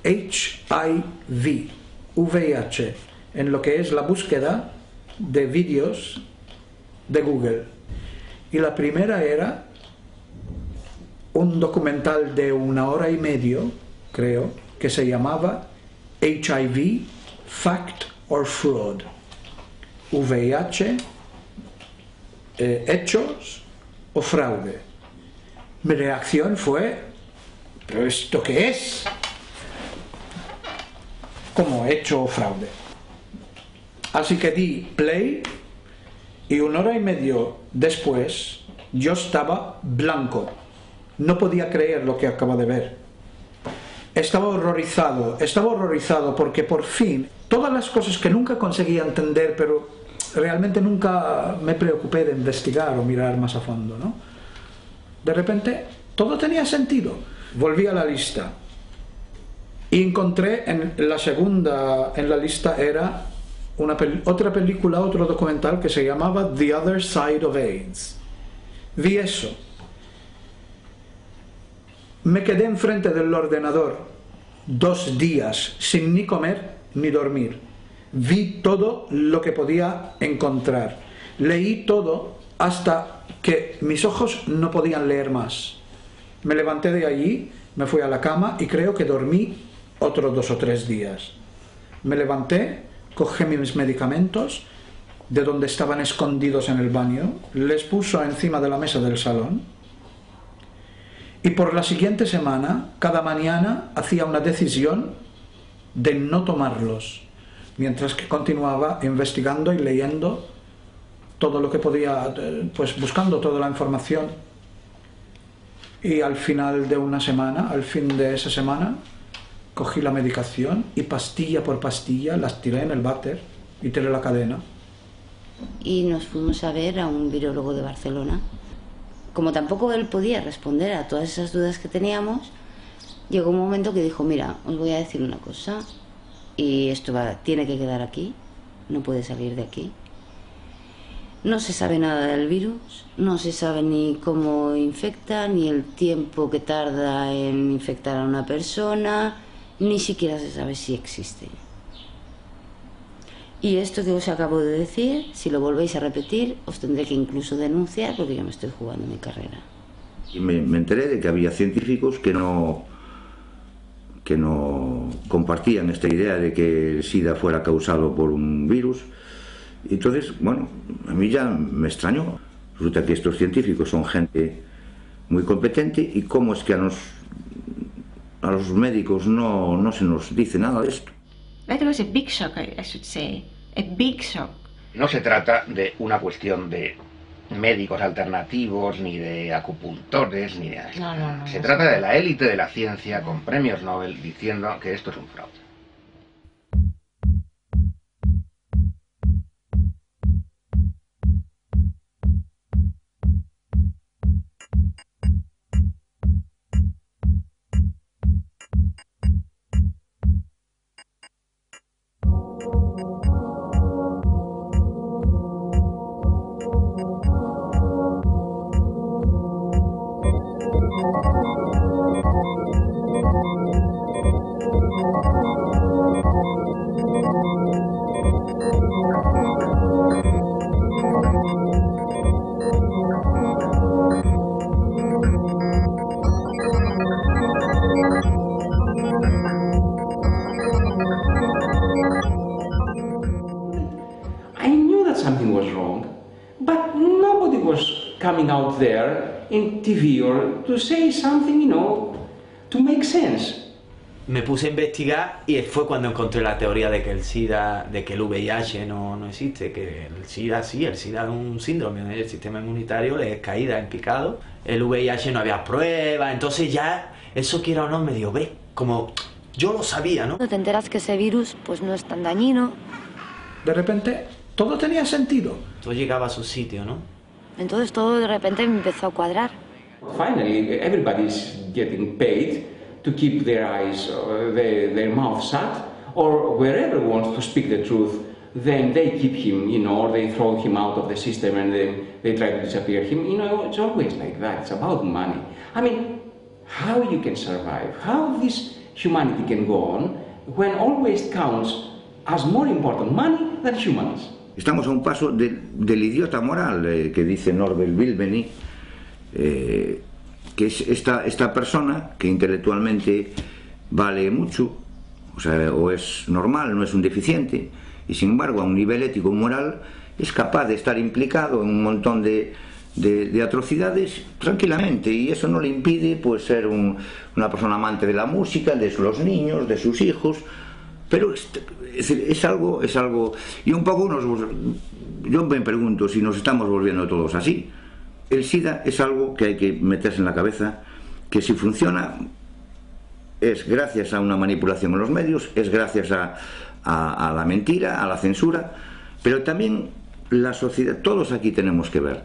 HIV, VIH, en lo que es la búsqueda de vídeos de Google. Y la primera era un documental de 1 hora y media, creo, que se llamaba HIV, Fact or Fraud. VIH, hechos o fraude. Mi reacción fue, ¿pero esto qué es? ¿Cómo hecho o fraude? Así que di play y 1 hora y media después yo estaba blanco. No podía creer lo que acabo de ver. Estaba horrorizado porque por fin, todas las cosas que nunca conseguía entender, pero realmente nunca me preocupé de investigar o mirar más a fondo, ¿no? De repente, todo tenía sentido. Volví a la lista y encontré en la segunda en la lista era otra película, otro documental que se llamaba The Other Side of AIDS. Vi eso. Me quedé enfrente del ordenador 2 días sin ni comer ni dormir. Vi todo lo que podía encontrar. Leí todo hasta que mis ojos no podían leer más. Me levanté de allí, me fui a la cama y creo que dormí otros 2 o 3 días. Me levanté, cogí mis medicamentos de donde estaban escondidos en el baño, les puso encima de la mesa del salón y por la siguiente semana, cada mañana, hacía una decisión de no tomarlos, mientras que continuaba investigando y leyendo todo lo que podía, pues buscando toda la información. Y al final de una semana, al fin de esa semana, cogí la medicación y pastilla por pastilla las tiré en el váter y tiré la cadena. Y nos fuimos a ver a un virólogo de Barcelona. Como tampoco él podía responder a todas esas dudas que teníamos, llegó un momento que dijo, mira, os voy a decir una cosa, y esto tiene que quedar aquí, no puede salir de aquí. No se sabe nada del virus, no se sabe ni cómo infecta, ni el tiempo que tarda en infectar a una persona, ni siquiera se sabe si existe. Y esto que os acabo de decir, si lo volvéis a repetir, os tendré que incluso denunciar porque yo me estoy jugando mi carrera. Y me enteré de que había científicos que no compartían esta idea de que el SIDA fuera causado por un virus. Entonces, bueno, a mí ya me extrañó. Resulta que estos científicos son gente muy competente y cómo es que a los médicos no se nos dice nada de esto. That was a big shock, I should say. A big shock. No se trata de una cuestión de médicos alternativos, ni de acupuntores, ni de nada. No. Se trata de la élite de la ciencia con premios Nobel diciendo que esto es un fraude. Something was wrong, but nobody was coming out there in TV or to say something, you know, to make sense. Me puse a investigar y fue cuando encontré la teoría de que el SIDA, de que el VIH no existe, que el SIDA sí, el SIDA es un síndrome del sistema inmunitario, le es caída en picado, el VIH no había pruebas, entonces ya eso quiera o no me dio, ve, como yo lo sabía, ¿no? Te enteras que ese virus pues no es tan dañino. De repente todo tenía sentido. Todo llegaba a su sitio, ¿no? Entonces todo de repente me empezó a cuadrar. Finally, everybody's getting paid to keep their eyes, their mouth shut, or wherever wants to speak the truth, then they keep him, you know, or they throw him out of the system and then they try to disappear him. You know, it's always like that. It's about money. I mean, how you can survive, how this humanity can go on when always counts as more important money than humans. Estamos a un paso del idiota moral que dice Norbert Wilbeny, que es esta persona que intelectualmente vale mucho, o sea, o es normal, no es un deficiente, y sin embargo a un nivel ético moral es capaz de estar implicado en un montón de atrocidades tranquilamente, y eso no le impide pues ser una persona amante de la música, de los niños, de sus hijos. Pero es algo, y un poco yo me pregunto si nos estamos volviendo todos así. El SIDA es algo que hay que meterse en la cabeza, que si funciona es gracias a una manipulación en los medios, es gracias a la mentira, a la censura, pero también la sociedad, todos aquí tenemos que ver,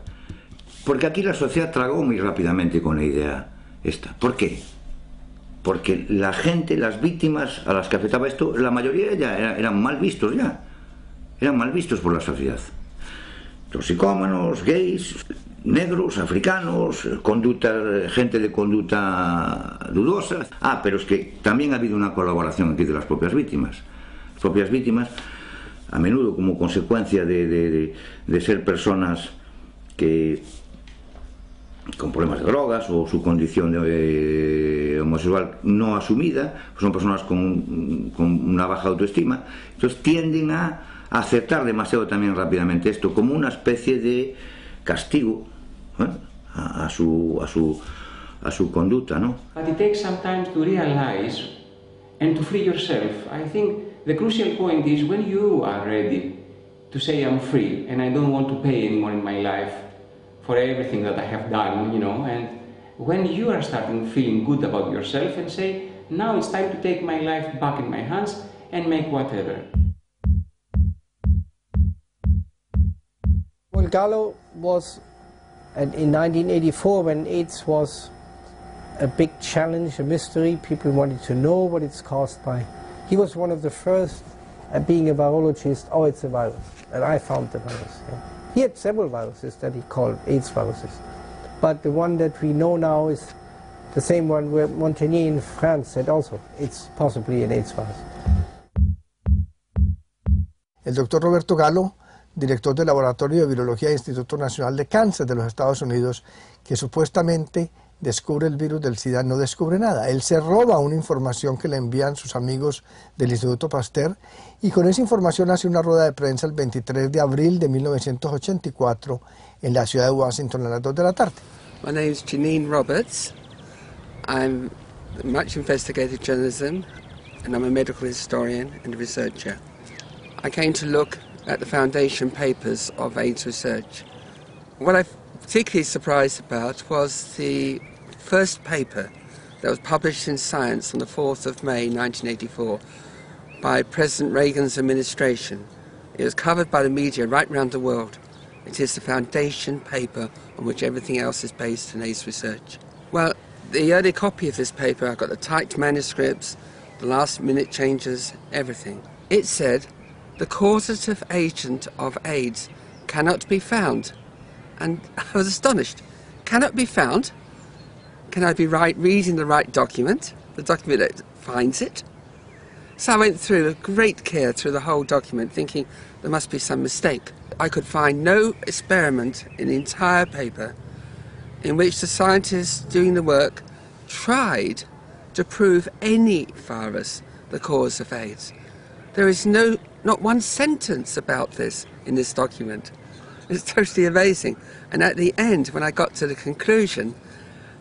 porque aquí la sociedad tragó muy rápidamente con la idea esta. ¿Por qué? Porque la gente, las víctimas a las que afectaba esto, la mayoría ya eran mal vistos ya. eran mal vistos por la sociedad. Toxicómanos, gays, negros, africanos, gente de conducta dudosa. Pero es que también ha habido una colaboración aquí de las propias víctimas. Las propias víctimas, a menudo como consecuencia de ser personas que con problemas de drogas o su condición de homosexual no asumida, son personas con una baja autoestima, entonces tienden a aceptar demasiado también rápidamente esto como una especie de castigo a su conducta, ¿no? But it takes some time to realize and to free yourself. I think the crucial point is when you are ready to say I'm free and I don't want to pay anymore in my life for everything that I have done, you know, and when you are starting feeling good about yourself and say, now it's time to take my life back in my hands and make whatever. Well, Gallo was, and in 1984, when AIDS was a big challenge, a mystery, people wanted to know what it's caused by. He was one of the first, being a virologist, it's a virus, and I found the virus. Yeah. He had several viruses that he called AIDS viruses, but the one that we know now is the same one where Montagnier in France said also, it's possibly an AIDS virus. El doctor Roberto Gallo, director del Laboratorio de Virología del Instituto Nacional de Cáncer de los Estados Unidos, que supuestamente descubre el virus del SIDA, no descubre nada. Él se roba una información que le envían sus amigos del Instituto Pasteur y con esa información hace una rueda de prensa el 23 de abril de 1984 en la ciudad de Washington a las 2 de la tarde. My name is Janine Roberts. I'm much investigative journalism and I'm a medical historian and a researcher. I came to look at the foundation papers of AIDS research. What I particularly surprised about was the first paper that was published in Science on the 4th of May 1984 by President Reagan's administration. It was covered by the media right around the world. It is the foundation paper on which everything else is based in AIDS research. Well, the early copy of this paper, I've got the typed manuscripts, the last minute changes, everything. It said, the causative agent of AIDS cannot be found. And I was astonished. Cannot be found? Can I be reading the right document? The document that finds it? So I went through with great care through the whole document, thinking there must be some mistake. I could find no experiment in the entire paper in which the scientists doing the work tried to prove any virus the cause of AIDS. There is not one sentence about this in this document. It's totally amazing. And at the end, when I got to the conclusion,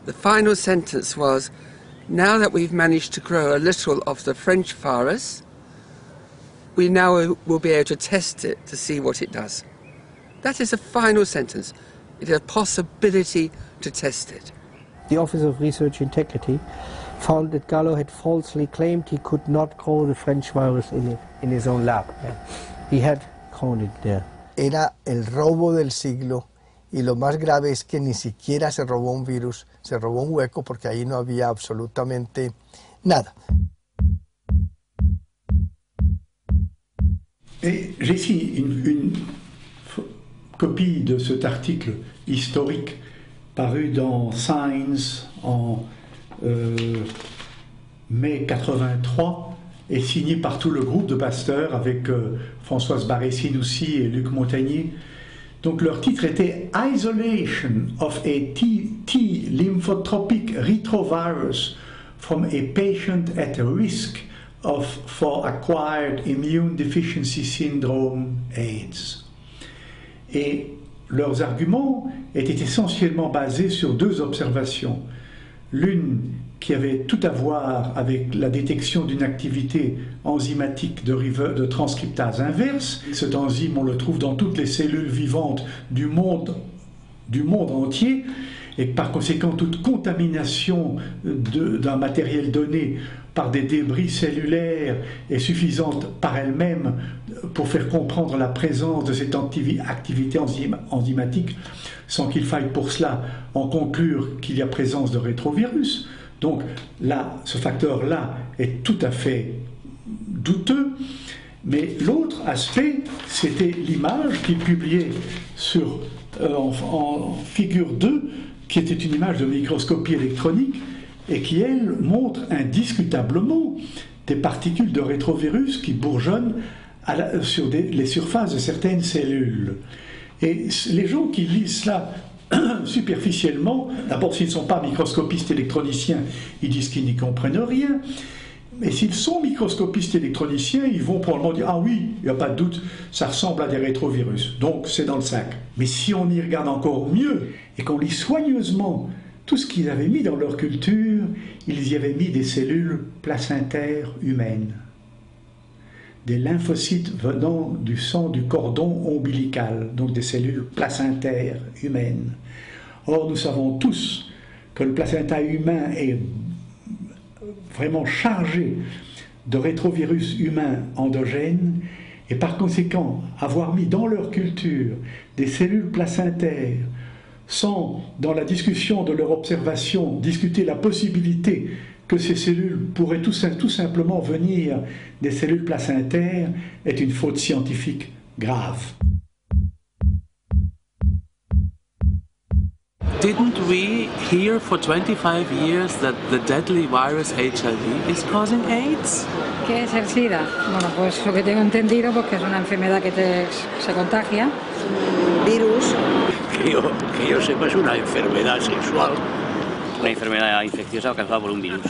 the final sentence was, now that we've managed to grow a little of the French virus, we now will be able to test it to see what it does. That is the final sentence. It is a possibility to test it. The Office of Research Integrity found that Gallo had falsely claimed he could not grow the French virus in his own lab. He had grown it there. Era el robo del siglo y lo más grave es que ni siquiera se robó un virus, se robó un hueco porque ahí no había absolutamente nada. J'ai ici une copie de cet article historique paru dans Science en mai 83 et signé par tout le groupe de Pasteur avec Françoise Barré-Sinoussi et Luc Montagnier. Donc leur titre était Isolation of a T lymphotropic retrovirus from a patient at risk for acquired immune deficiency syndrome AIDS. Et leurs arguments étaient essentiellement basés sur deux observations. L'une qui avait tout à voir avec la détection d'une activité enzymatique de transcriptase inverse. Cet enzyme, on le trouve dans toutes les cellules vivantes du monde entier, et par conséquent, toute contamination d'un matériel donné par des débris cellulaires est suffisante par elle-même pour faire comprendre la présence de cette activité enzymatique, sans qu'il faille pour cela en conclure qu'il y a présence de rétrovirus. Donc là, ce facteur-là est tout à fait douteux, Mais l'autre aspect, c'était l'image qu'il publiait en figure 2, qui était une image de microscopie électronique et qui, elle, montre indiscutablement des particules de rétrovirus qui bourgeonnent sur les surfaces de certaines cellules. Et les gens qui lisent cela superficiellement, d'abord s'ils ne sont pas microscopistes électroniciens, ils disent qu'ils n'y comprennent rien. Mais s'ils sont microscopistes électroniciens, ils vont probablement dire « Ah oui, il n'y a pas de doute, ça ressemble à des rétrovirus, donc c'est dans le sac. » Mais si on y regarde encore mieux et qu'on lit soigneusement tout ce qu'ils avaient mis dans leur culture, ils y avaient mis des cellules placentaires humaines, des lymphocytes venant du sang du cordon ombilical, donc des cellules placentaires humaines. Or, nous savons tous que le placenta humain est vraiment chargé de rétrovirus humains endogènes, et par conséquent, avoir mis dans leur culture des cellules placentaires sans, dans la discussion de leur observation, discuter la possibilité que ces cellules pourraient tout simplement venir des cellules placentaires, est une faute scientifique grave. Didn't we hear for 25 years that the deadly virus HIV is causing AIDS? ¿Qué es el SIDA? Bueno, pues lo que tengo entendido, pues que es una enfermedad que se contagia. Virus. Que yo sepa, es una enfermedad sexual. Una enfermedad infecciosa causada por un virus.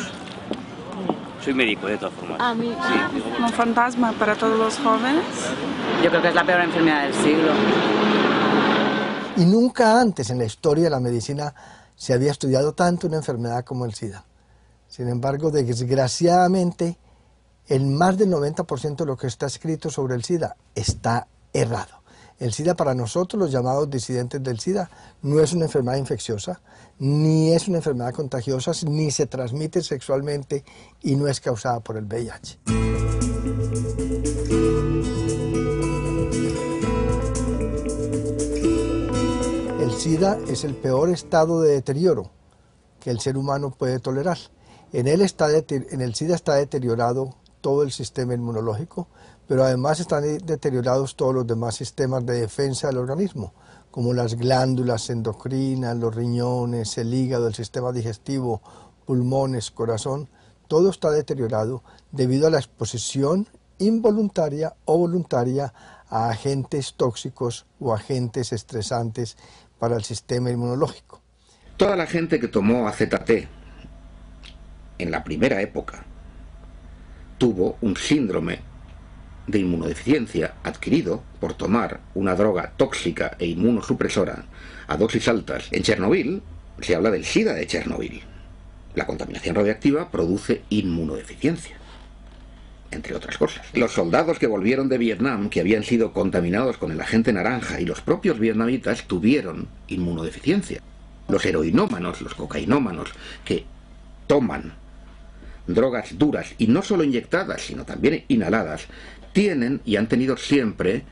Soy médico, de todas formas. A mí, sí. Un fantasma para todos los jóvenes. Yo creo que es la peor enfermedad del siglo. Y nunca antes en la historia de la medicina se había estudiado tanto una enfermedad como el SIDA. Sin embargo, desgraciadamente, el más del 90% de lo que está escrito sobre el SIDA está errado. El SIDA, para nosotros, los llamados disidentes del SIDA, no es una enfermedad infecciosa, ni es una enfermedad contagiosa, ni se transmite sexualmente y no es causada por el VIH. El SIDA es el peor estado de deterioro que el ser humano puede tolerar. En el SIDA está deteriorado todo el sistema inmunológico, pero además están deteriorados todos los demás sistemas de defensa del organismo, como las glándulas endocrinas, los riñones, el hígado, el sistema digestivo, pulmones, corazón. Todo está deteriorado debido a la exposición involuntaria o voluntaria a agentes tóxicos o agentes estresantes para el sistema inmunológico. Toda la gente que tomó AZT en la primera época tuvo un síndrome de inmunodeficiencia adquirido por tomar una droga tóxica e inmunosupresora a dosis altas. En Chernobyl se habla del SIDA de Chernobyl. La contaminación radiactiva produce inmunodeficiencia, entre otras cosas. Los soldados que volvieron de Vietnam, que habían sido contaminados con el agente naranja, y los propios vietnamitas tuvieron inmunodeficiencia. Los heroinómanos, los cocainómanos, que toman drogas duras, y no solo inyectadas, sino también inhaladas, tienen y han tenido siempre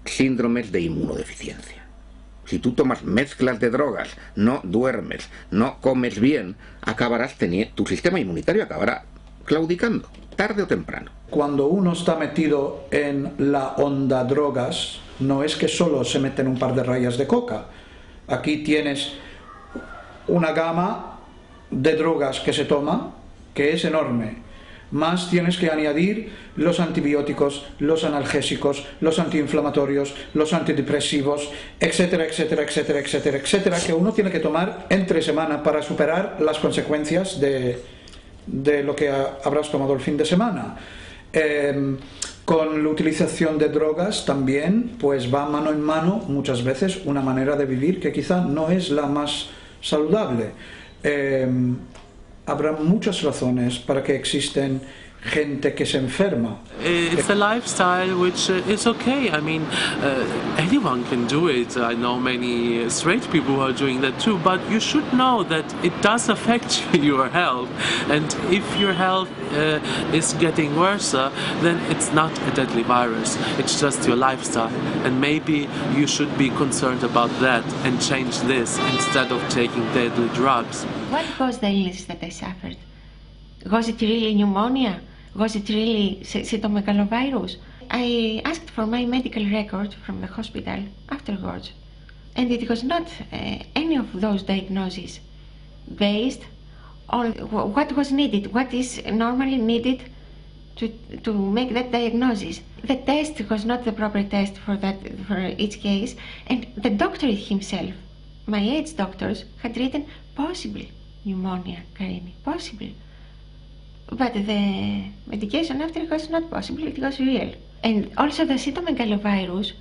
síndromes de inmunodeficiencia. Si tú tomas mezclas de drogas, no duermes, no comes bien, tu sistema inmunitario acabará claudicando, tarde o temprano. Cuando uno está metido en la onda drogas, no es que solo se meten un par de rayas de coca. Aquí tienes una gama de drogas que se toma, que es enorme. Más tienes que añadir los antibióticos, los analgésicos, los antiinflamatorios, los antidepresivos, etcétera, etcétera, etcétera, etcétera, etcétera, que uno tiene que tomar entre semana para superar las consecuencias de lo que habrás tomado el fin de semana. Con la utilización de drogas también pues va mano en mano muchas veces una manera de vivir que quizá no es la más saludable. Habrá muchas razones para que existen gente que se enferma. It's a lifestyle which is okay. I mean, anyone can do it. I know many straight people who are doing that too, but you should know that it does affect your health. And if your health is getting worse, then it's not a deadly virus. It's just your lifestyle. And maybe you should be concerned about that and change this instead of taking deadly drugs. What caused the illness that I suffered? Was it really pneumonia? Was it really cytomegalovirus? I asked for my medical record from the hospital afterwards, and it was not any of those diagnoses based on what was needed, what is normally needed to make that diagnosis. The test was not the proper test for each case, and the doctor himself, my AIDS doctors, had written possible pneumonia, Karini, possible. But the medication after was not possible, it was real. And also the cytomegalovirus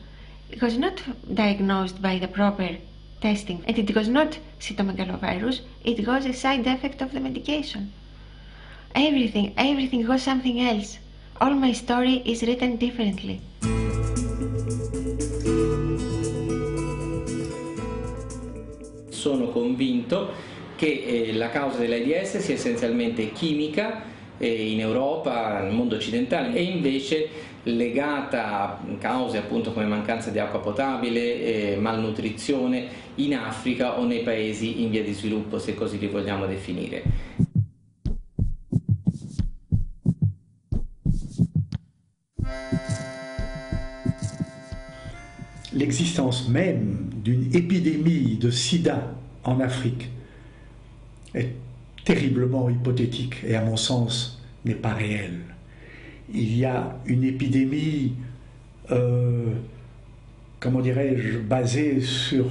was not diagnosed by the proper testing, and it was not cytomegalovirus, it was a side effect of the medication. Everything was something else. All my story is written differently. Sono convinto che la causa dell'AIDS sia essenzialmente chimica in Europa, nel mondo occidentale, e invece legata a cause appunto come mancanza di acqua potabile, malnutrizione in Africa o nei paesi in via di sviluppo, se così li vogliamo definire. L'existence même d'une épidémie de sida en Afrique est terriblement hypothétique et à mon sens n'est pas réelle. Il y a une épidémie, comment dirais-je, basée sur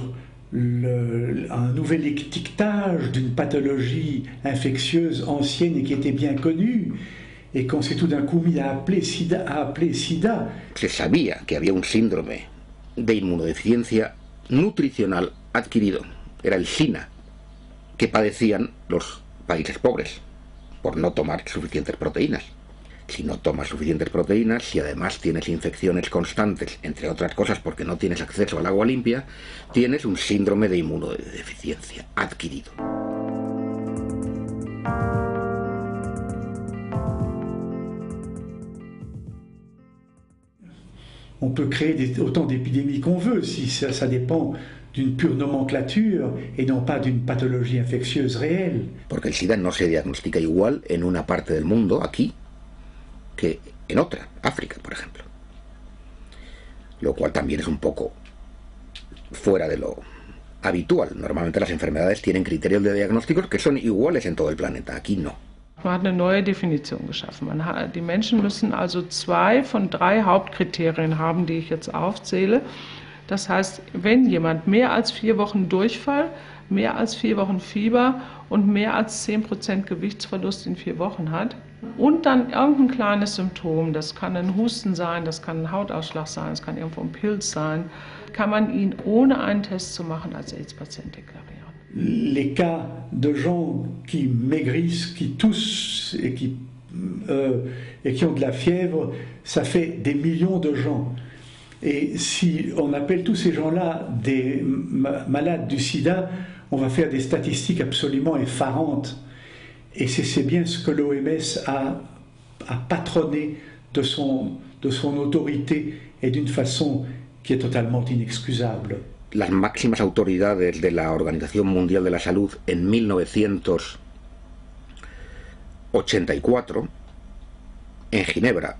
un nouvel étiquetage d'une pathologie infectieuse ancienne et qui était bien connue et qu'on s'est tout d'un coup mis à appeler SIDA. Se sabía que había un síndrome de inmunodeficiencia nutricional adquirido, era el SINA, que padecían los países pobres por no tomar suficientes proteínas. Si no tomas suficientes proteínas, si además tienes infecciones constantes, entre otras cosas porque no tienes acceso al agua limpia, tienes un síndrome de inmunodeficiencia adquirido. On peut créer autant d'épidémies qu'on veut, si ça dépend d'une pure nomenclature et non pas d'une pathologie infectieuse réelle. Porque el SIDA no se diagnostica igual en una parte del mundo, aquí, que en otra, África, por ejemplo. Lo cual también es un poco fuera de lo habitual. Normalmente las enfermedades tienen criterios de diagnósticos que son iguales en todo el planeta, aquí no. Man hat eine neue Definition geschaffen. Die Menschen müssen also 2 von 3 Hauptkriterien haben, die ich jetzt aufzähle. Das heißt, wenn jemand mehr als 4 Wochen Durchfall, mehr als 4 Wochen Fieber und mehr als 10% Gewichtsverlust in 4 Wochen hat und dann irgendein kleines Symptom, das kann ein Husten sein, das kann ein Hautausschlag sein, das kann irgendwo ein Pilz sein, kann man ihn ohne einen Test zu machen als AIDS-Patient deklarieren. Les cas de gens qui maigrissent, qui toussent et qui ont de la fièvre, ça fait des millions de gens. Et si on appelle tous ces gens-là des malades du sida, on va faire des statistiques absolument effarantes. Et c'est bien ce que l'OMS a patronné de son autorité et d'une façon qui est totalement inexcusable. Las máximas autoridades de la Organización Mundial de la Salud en 1984 en Ginebra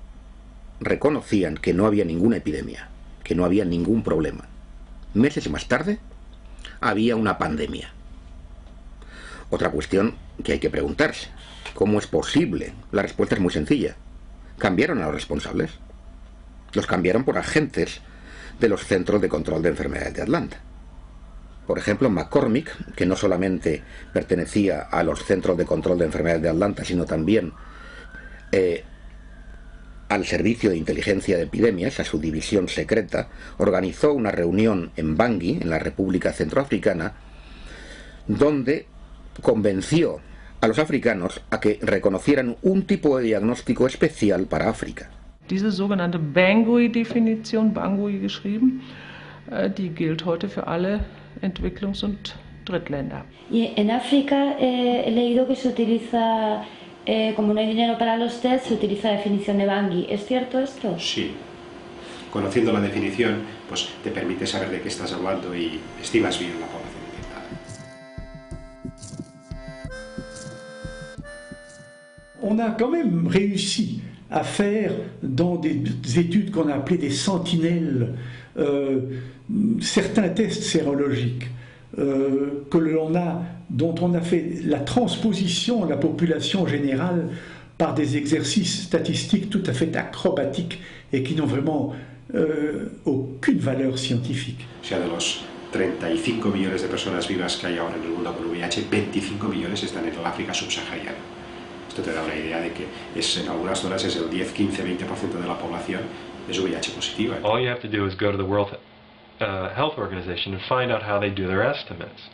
reconocían que no había ninguna epidemia, que no había ningún problema. Meses más tarde había una pandemia. Otra cuestión que hay que preguntarse: ¿cómo es posible? La respuesta es muy sencilla. Cambiaron a los responsables. Los cambiaron por agentes de los Centros de Control de Enfermedades de Atlanta. Por ejemplo, McCormick, que no solamente pertenecía a los Centros de Control de Enfermedades de Atlanta, sino también al Servicio de Inteligencia de Epidemias, a su división secreta, organizó una reunión en Bangui, en la República Centroafricana, donde convenció a los africanos a que reconocieran un tipo de diagnóstico especial para África. Diese sogenannte Bangui-Definition, Bangui geschrieben, die gilt heute für alle Entwicklungs- und Drittländer. Y en África he leído que se utiliza, como no hay dinero para los test, se utiliza la definición de Bangui. ¿Es cierto esto? Sí. Conociendo la definición, pues te permite saber de qué estás hablando y estimas bien la población infectada. On a quand même réussi à faire dans des études qu'on a appelées des sentinelles, certains tests sérologiques dont on a fait la transposition à la population générale par des exercices statistiques tout à fait acrobatiques et qui n'ont vraiment aucune valeur scientifique. O sea, de los 35 millones de personas vivas que hay ahora en el mundo con VIH, 25 millones están en el África subsahariana. Esto te da una idea de que en algunas zonas es el 10, 15, 20% de la población es VIH positiva. All you have to do is go to the World Health Organization and find out how they do their estimates.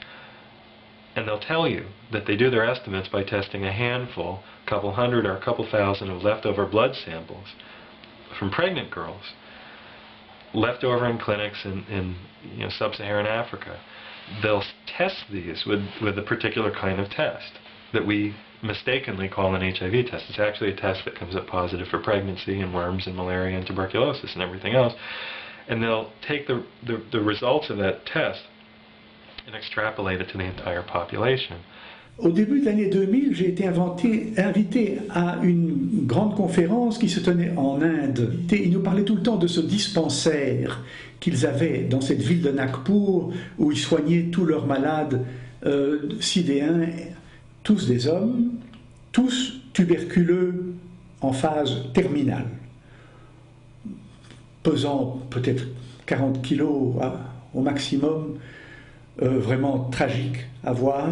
And they'll tell you that they do their estimates by testing a handful, a couple hundred or a couple thousand of leftover blood samples from pregnant girls, left over in clinics in sub-Saharan Africa. They'll test these with a particular kind of test that we mistakenly call an HIV test. It's actually a test that comes up positive for pregnancy and worms and malaria and tuberculosis and everything else. And they'll take the results of that test and extrapolate it to the entire population. Au début de l'année 2000, j'ai été invité à une grande conférence qui se tenait en Inde. Et ils nous parlaient tout le temps de ce dispensaire qu'ils avaient dans cette ville de Nagpur où ils soignaient tous leurs malades sidéens, tous des hommes, tous tuberculeux en phase terminale, pesant peut-être 40 kilos au maximum, vraiment tragique à voir.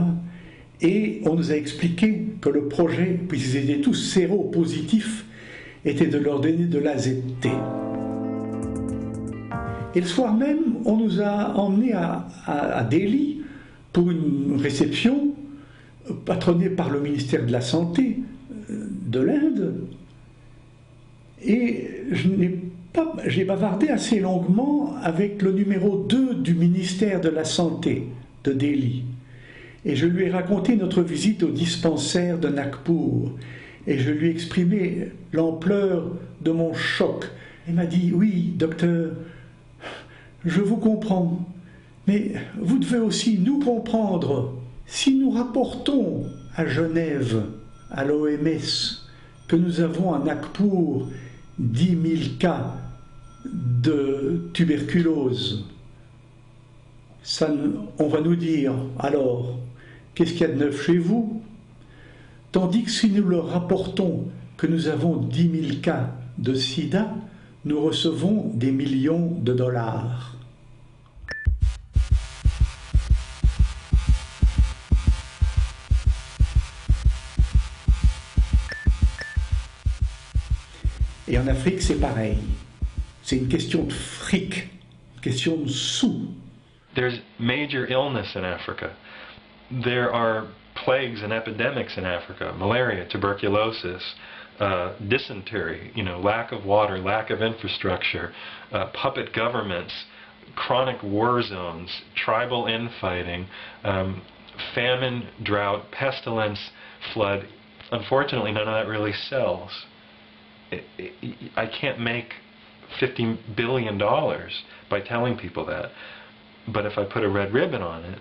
Et on nous a expliqué que le projet, puisqu'ils étaient tous séropositifs, était de leur donner de l'AZT. Et le soir même, on nous a emmenés à Delhi pour une réception patronnée par le ministère de la Santé de l'Inde. Et j'ai bavardé assez longuement avec le numéro 2 du ministère de la Santé de Delhi. Et je lui ai raconté notre visite au dispensaire de Nagpur. Et je lui ai exprimé l'ampleur de mon choc. Il m'a dit, oui, docteur, je vous comprends, mais vous devez aussi nous comprendre. Si nous rapportons à Genève, à l'OMS, que nous avons à Nagpur 10 000 cas de tuberculose, on va nous dire, alors, qu'est-ce qu'il y a de neuf chez vous? Tandis que si nous leur rapportons que nous avons 10 000 cas de sida, nous recevons des millions de dollars. Et en Afrique, c'est pareil. C'est une question de fric, une question de sous. There's major illness in Africa. There are plagues and epidemics in Africa: malaria, tuberculosis, dysentery, lack of water, lack of infrastructure, puppet governments, chronic war zones, tribal infighting, famine, drought, pestilence, flood. Unfortunately, none of that really sells. I can't make $50 billion by telling people that. But if I put a red ribbon on it,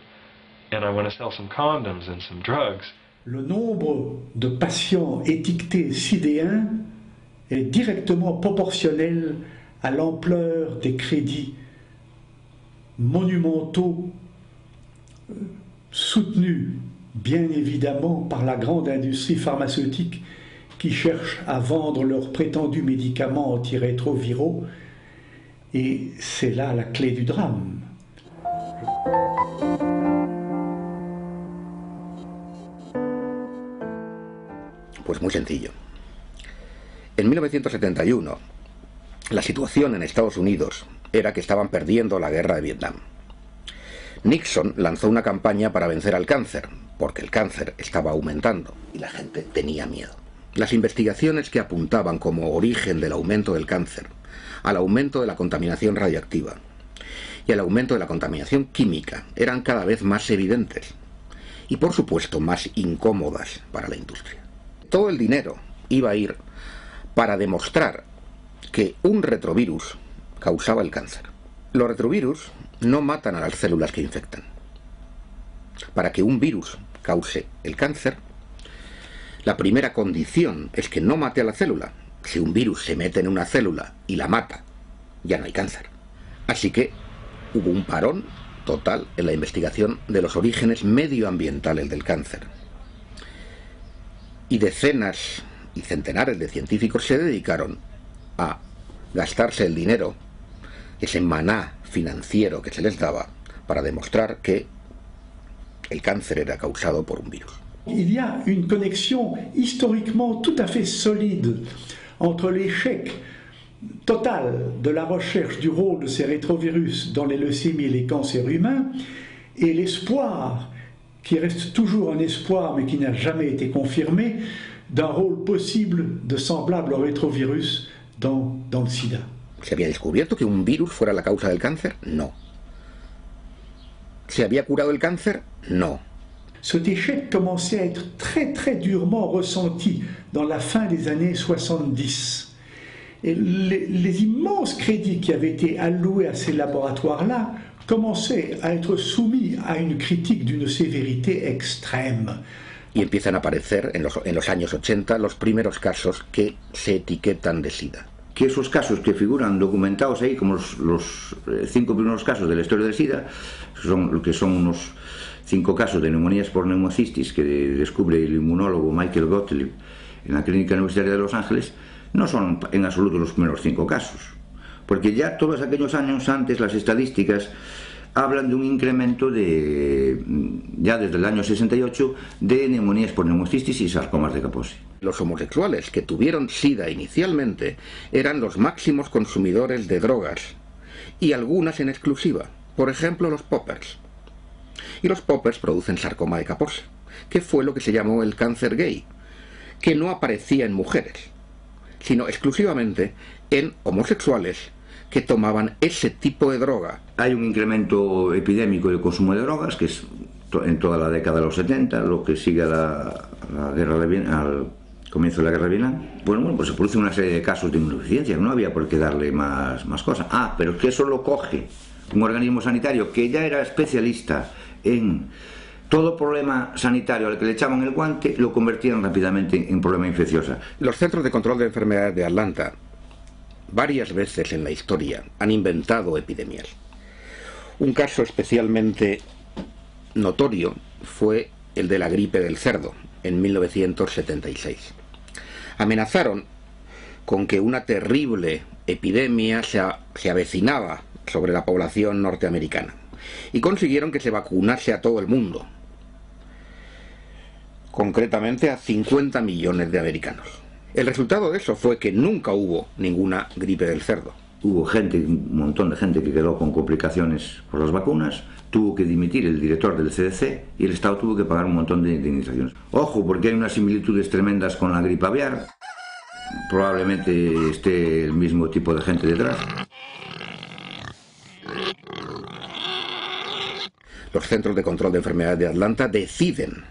and I want to sell some condoms and some drugs. Le nombre de patients étiquetés sidéens est directement proportionnel à l'ampleur des crédits monumentaux soutenus bien évidemment par la grande industrie pharmaceutique qui cherche à vendre leurs prétendus médicaments antirétroviraux. Et c'est là la clé du drame. Pues muy sencillo. En 1971, la situación en Estados Unidos era que estaban perdiendo la guerra de Vietnam. Nixon lanzó una campaña para vencer al cáncer, porque el cáncer estaba aumentando y la gente tenía miedo. Las investigaciones que apuntaban como origen del aumento del cáncer al aumento de la contaminación radiactiva y al aumento de la contaminación química eran cada vez más evidentes y, por supuesto, más incómodas para la industria. Todo el dinero iba a ir para demostrar que un retrovirus causaba el cáncer. Los retrovirus no matan a las células que infectan. Para que un virus cause el cáncer, la primera condición es que no mate a la célula, si un virus se mete en una célula y la mata, ya no hay cáncer. Así que hubo un parón total en la investigación de los orígenes medioambientales del cáncer. Y decenas y centenares de científicos se dedicaron a gastarse el dinero, ese maná financiero que se les daba, para demostrar que el cáncer era causado por un virus. Il y a une connexion historiquement tout à fait solide entre l'échec total de la recherche du rôle de ces rétrovirus dans les leucémies et les cancers humains et l'espoir, qui reste toujours un espoir mais qui n'a jamais été confirmé, d'un rôle possible de semblable au rétrovirus dans le sida. ¿Se había descubierto que un virus fuera la causa del cáncer? No. ¿Se había curado el cáncer? No. Cet échec commençait à être très durement ressenti dans la fin des années 70. Et les immenses crédits qui avaient été alloués à ces laboratoires-là commençaient à être soumis à une critique d'une sévérité extrême. Y empiezan a aparecer en los años 80 los primeros casos que se etiquetan de SIDA. Que esos casos que figuran documentados ahí como los 5 primeros casos de la historia del SIDA, que son unos 5 casos de neumonías por neumocistis que descubre el inmunólogo Michael Gottlieb en la Clínica Universitaria de Los Ángeles, no son en absoluto los primeros 5 casos, porque ya todos aquellos años antes las estadísticas hablan de un incremento ya desde el año 68 de neumonías por neumocistis y sarcomas de Kaposi. Los homosexuales que tuvieron SIDA inicialmente eran los máximos consumidores de drogas, y algunas en exclusiva, por ejemplo los poppers. Y los poppers producen sarcoma de Kaposi, que fue lo que se llamó el cáncer gay, que no aparecía en mujeres, sino exclusivamente en homosexuales que tomaban ese tipo de droga. Hay un incremento epidémico del consumo de drogas, que es en toda la década de los 70, lo que sigue a la guerra de Vietnam, al comienzo de la guerra de Vietnam. Bueno, pues se produce una serie de casos de inmunodeficiencia, no había por qué darle más cosas. Pero es que eso lo coge un organismo sanitario que ya era especialista en todo problema sanitario al que le echaban el guante, lo convertían rápidamente en problema infeccioso. Los Centros de Control de Enfermedades de Atlanta varias veces en la historia han inventado epidemias. Un caso especialmente notorio fue el de la gripe del cerdo en 1976. Amenazaron con que una terrible epidemia se avecinaba sobre la población norteamericana y consiguieron que se vacunase a todo el mundo, concretamente a 50 millones de americanos. El resultado de eso fue que nunca hubo ninguna gripe del cerdo. Hubo un montón de gente que quedó con complicaciones por las vacunas, tuvo que dimitir el director del CDC y el Estado tuvo que pagar un montón de indemnizaciones. Ojo, porque hay unas similitudes tremendas con la gripe aviar, probablemente esté el mismo tipo de gente detrás. Los Centros de Control de Enfermedades de Atlanta deciden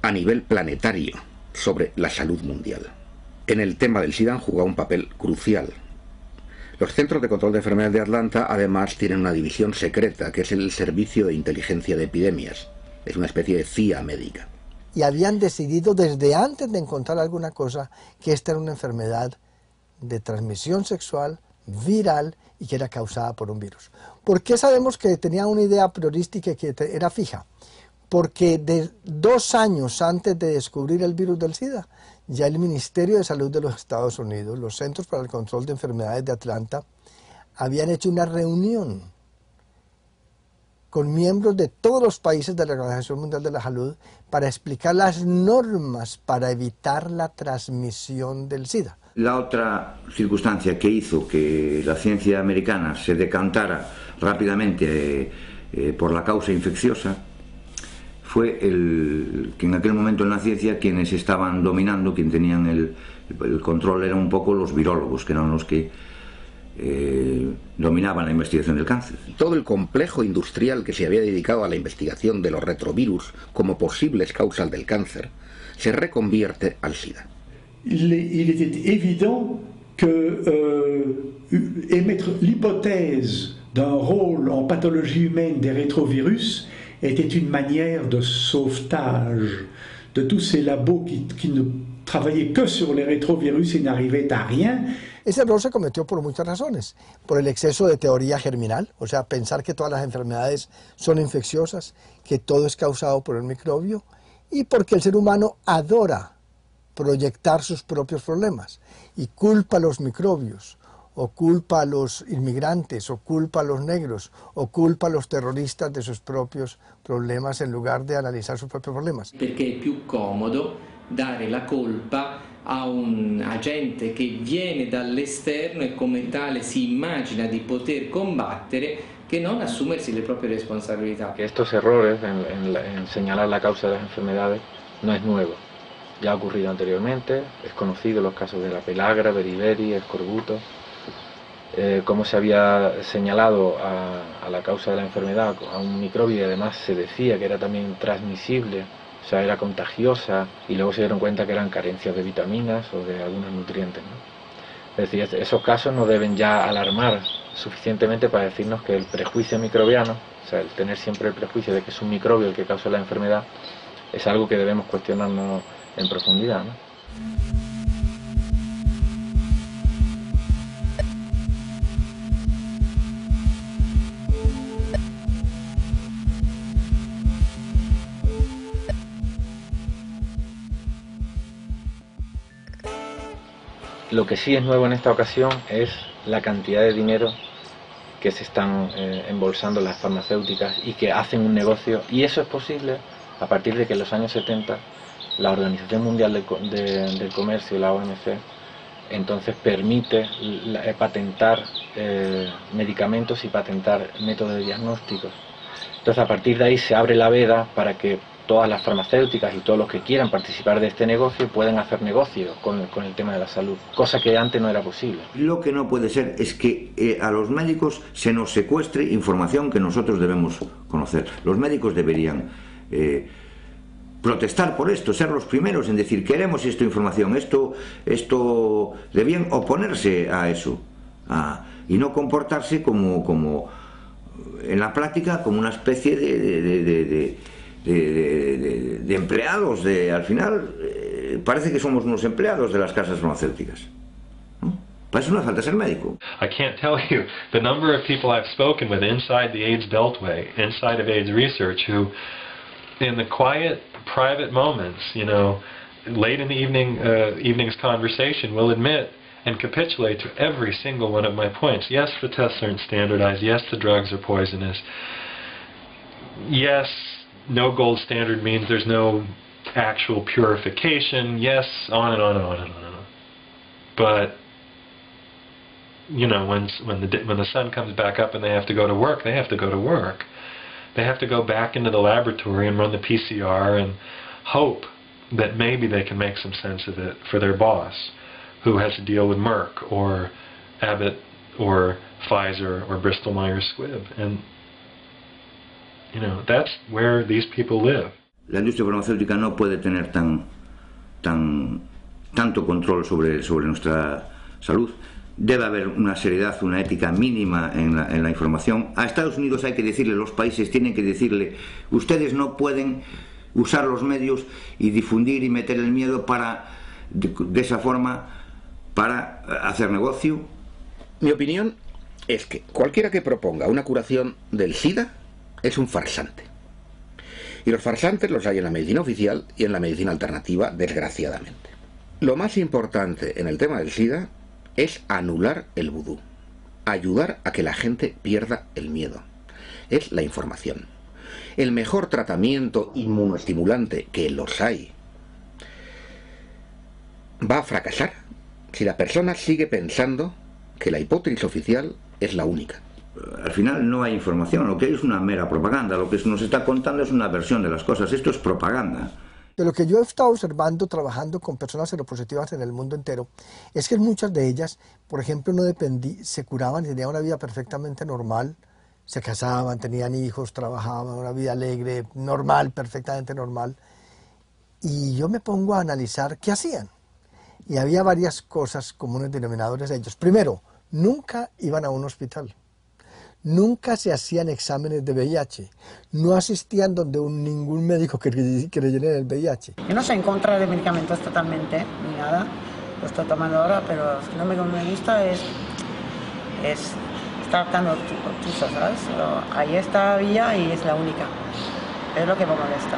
a nivel planetario sobre la salud mundial. En el tema del SIDA han jugado un papel crucial. Los Centros de Control de Enfermedades de Atlanta además tienen una división secreta que es el Servicio de Inteligencia de Epidemias. Es una especie de CIA médica. Y habían decidido desde antes de encontrar alguna cosa que esta era una enfermedad de transmisión sexual, viral y que era causada por un virus. ¿Por qué sabemos que tenía una idea priorística que era fija? Porque 2 años antes de descubrir el virus del SIDA, ya el Ministerio de Salud de los Estados Unidos, los Centros para el Control de Enfermedades de Atlanta, habían hecho una reunión con miembros de todos los países de la Organización Mundial de la Salud para explicar las normas para evitar la transmisión del SIDA. La otra circunstancia que hizo que la ciencia americana se decantara rápidamente por la causa infecciosa fue que en aquel momento en la ciencia quienes estaban dominando, quien tenían el control eran un poco los virólogos, que eran los que dominaban la investigación del cáncer. Todo el complejo industrial que se había dedicado a la investigación de los retrovirus como posibles causas del cáncer se reconvierte al SIDA. Il était évident que émettre l'hypothèse d'un rôle en pathologie humaine des rétrovirus était une manière de sauvetage de tous ces labos qui ne travailler que sur les rétrovirus et n'arrivait à rien. Ese error se cometió por muchas razones, por el exceso de teoría germinal, o sea, pensar que todas las enfermedades son infecciosas, que todo es causado por el microbio, y porque el ser humano adora proyectar sus propios problemas y culpa a los microbios, o culpa a los inmigrantes, o culpa a los negros, o culpa a los terroristas de sus propios problemas en lugar de analizar sus propios problemas. Perché è più comodo dare la colpa a un agente che viene dall'esterno e come tale si immagina di poter combattere che non assumersi le proprie responsabilità. Que estos errores en señalar la causa de las enfermedades no es nuevo. Ya ha ocurrido anteriormente, es conocido los casos de la pelagra, beriberi, escorbuto. Cómo se había señalado a la causa de la enfermedad, a un microbio, y además se decía que era también transmisible, o sea, era contagiosa, y luego se dieron cuenta que eran carencias de vitaminas o de algunos nutrientes, ¿no? Es decir, esos casos nos deben ya alarmar suficientemente para decirnos que el prejuicio microbiano, o sea, el tener siempre el prejuicio de que es un microbio el que causa la enfermedad, es algo que debemos cuestionarnos en profundidad, ¿no? Lo que sí es nuevo en esta ocasión es la cantidad de dinero que se están embolsando las farmacéuticas y que hacen un negocio, y eso es posible a partir de que en los años 70 la Organización Mundial del Comercio, la OMC, entonces permite patentar medicamentos y patentar métodos de diagnósticos. Entonces a partir de ahí se abre la veda para que todas las farmacéuticas y todos los que quieran participar de este negocio pueden hacer negocio con el tema de la salud, cosa que antes no era posible. Lo que no puede ser es que a los médicos se nos secuestre información que nosotros debemos conocer. Los médicos deberían protestar por esto, ser los primeros en decir queremos esta información, esto debían oponerse a eso y no comportarse como en la práctica como una especie de empleados, al final parece que somos unos empleados de las casas farmacéuticas, ¿no? Para eso no hace falta ser médico. I can't tell you the number of people I've spoken with inside the AIDS Beltway, inside of AIDS research, who in the quiet, private moments, you know, late in the evening's conversation will admit and capitulate to every single one of my points. Yes, the tests aren't standardized. Yes, the drugs are poisonous. Yes, no gold standard means there's no actual purification. Yes, on and on and on and on and on. But you know, when the sun comes back up and they have to go to work, they have to go to work. They have to go back into the laboratory and run the PCR and hope that maybe they can make some sense of it for their boss, who has to deal with Merck or Abbott or Pfizer or Bristol Myers Squibb. And you know, that's where these people live. La industria farmacéutica no puede tener tanto control sobre nuestra salud. Debe haber una seriedad, una ética mínima en la información. A Estados Unidos hay que decirle, los países tienen que decirle, ustedes no pueden usar los medios y difundir y meter el miedo de esa forma para hacer negocio. Mi opinión es que cualquiera que proponga una curación del SIDA es un farsante. Y los farsantes los hay en la medicina oficial y en la medicina alternativa, desgraciadamente. Lo más importante en el tema del SIDA es anular el vudú, ayudar a que la gente pierda el miedo. Es la información. El mejor tratamiento inmunoestimulante, que los hay, va a fracasar si la persona sigue pensando que la hipótesis oficial es la única. Al final no hay información, lo que hay es una mera propaganda, lo que nos está contando es una versión de las cosas, esto es propaganda. De lo que yo he estado observando, trabajando con personas seropositivas en el mundo entero, es que muchas de ellas, por ejemplo, se curaban y tenían una vida perfectamente normal, se casaban, tenían hijos, trabajaban, una vida alegre, normal, perfectamente normal. Y yo me pongo a analizar qué hacían. Y había varias cosas comunes denominadores de ellos. Primero, nunca iban a un hospital. nunca se hacían exámenes de VIH, no asistían donde ningún médico creyera en el VIH. Yo no soy en contra de medicamentos totalmente, ni nada, lo estoy tomando ahora, pero lo que no me gusta es estar tan obtuso, ¿sabes? Pero ahí está vía y es la única, es lo que me molesta.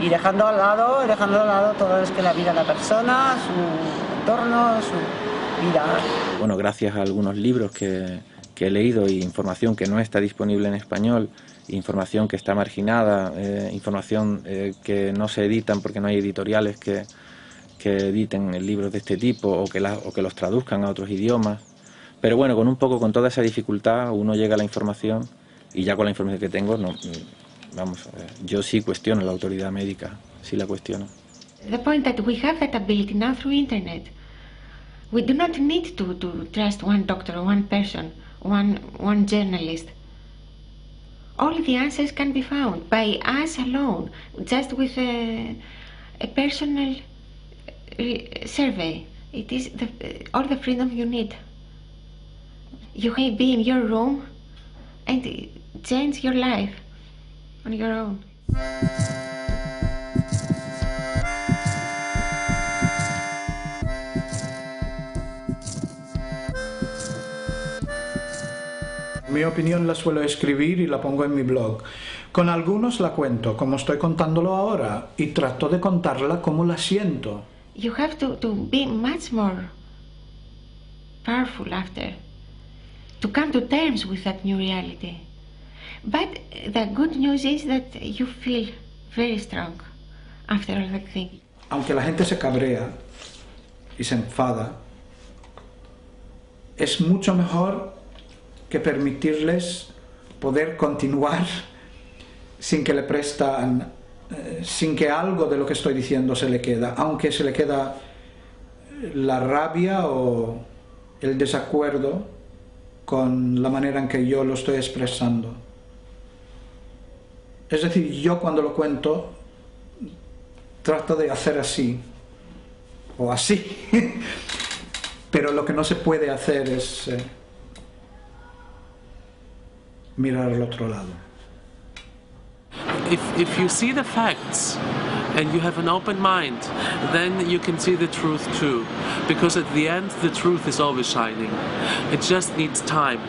Y dejando al lado todo es que la vida de la persona, su entorno, su vida. Bueno, gracias a algunos libros que he leído y información que no está disponible en español, información que está marginada, información que no se editan porque no hay editoriales que editen libros de este tipo o que los traduzcan a otros idiomas. Pero bueno, con toda esa dificultad uno llega a la información y ya con la información que tengo, yo sí cuestiono la autoridad médica, sí la cuestiono. The point that we have that ability now through internet. We do not need to trust one doctor, one person, one journalist. All the answers can be found by us alone, just with a personal survey. It is all the freedom you need. You can be in your room and change your life on your own. Mi opinión la suelo escribir y la pongo en mi blog. Con algunos la cuento, como estoy contándolo ahora, y trato de contarla como la siento. You have to be much more powerful after, to come to terms with that new reality. But the good news is that you feel very strong after all that thing. Aunque la gente se cabrea y se enfada, es mucho mejor que permitirles poder continuar sin que le prestan, sin que algo de lo que estoy diciendo se le queda, aunque se le queda la rabia o el desacuerdo con la manera en que yo lo estoy expresando. Es decir, yo cuando lo cuento trato de hacer así o así, pero lo que no se puede hacer es mirar al otro lado. If you see the facts and you have an open mind, then you can see the truth too. Because at the end, the truth is always shining. It just needs time.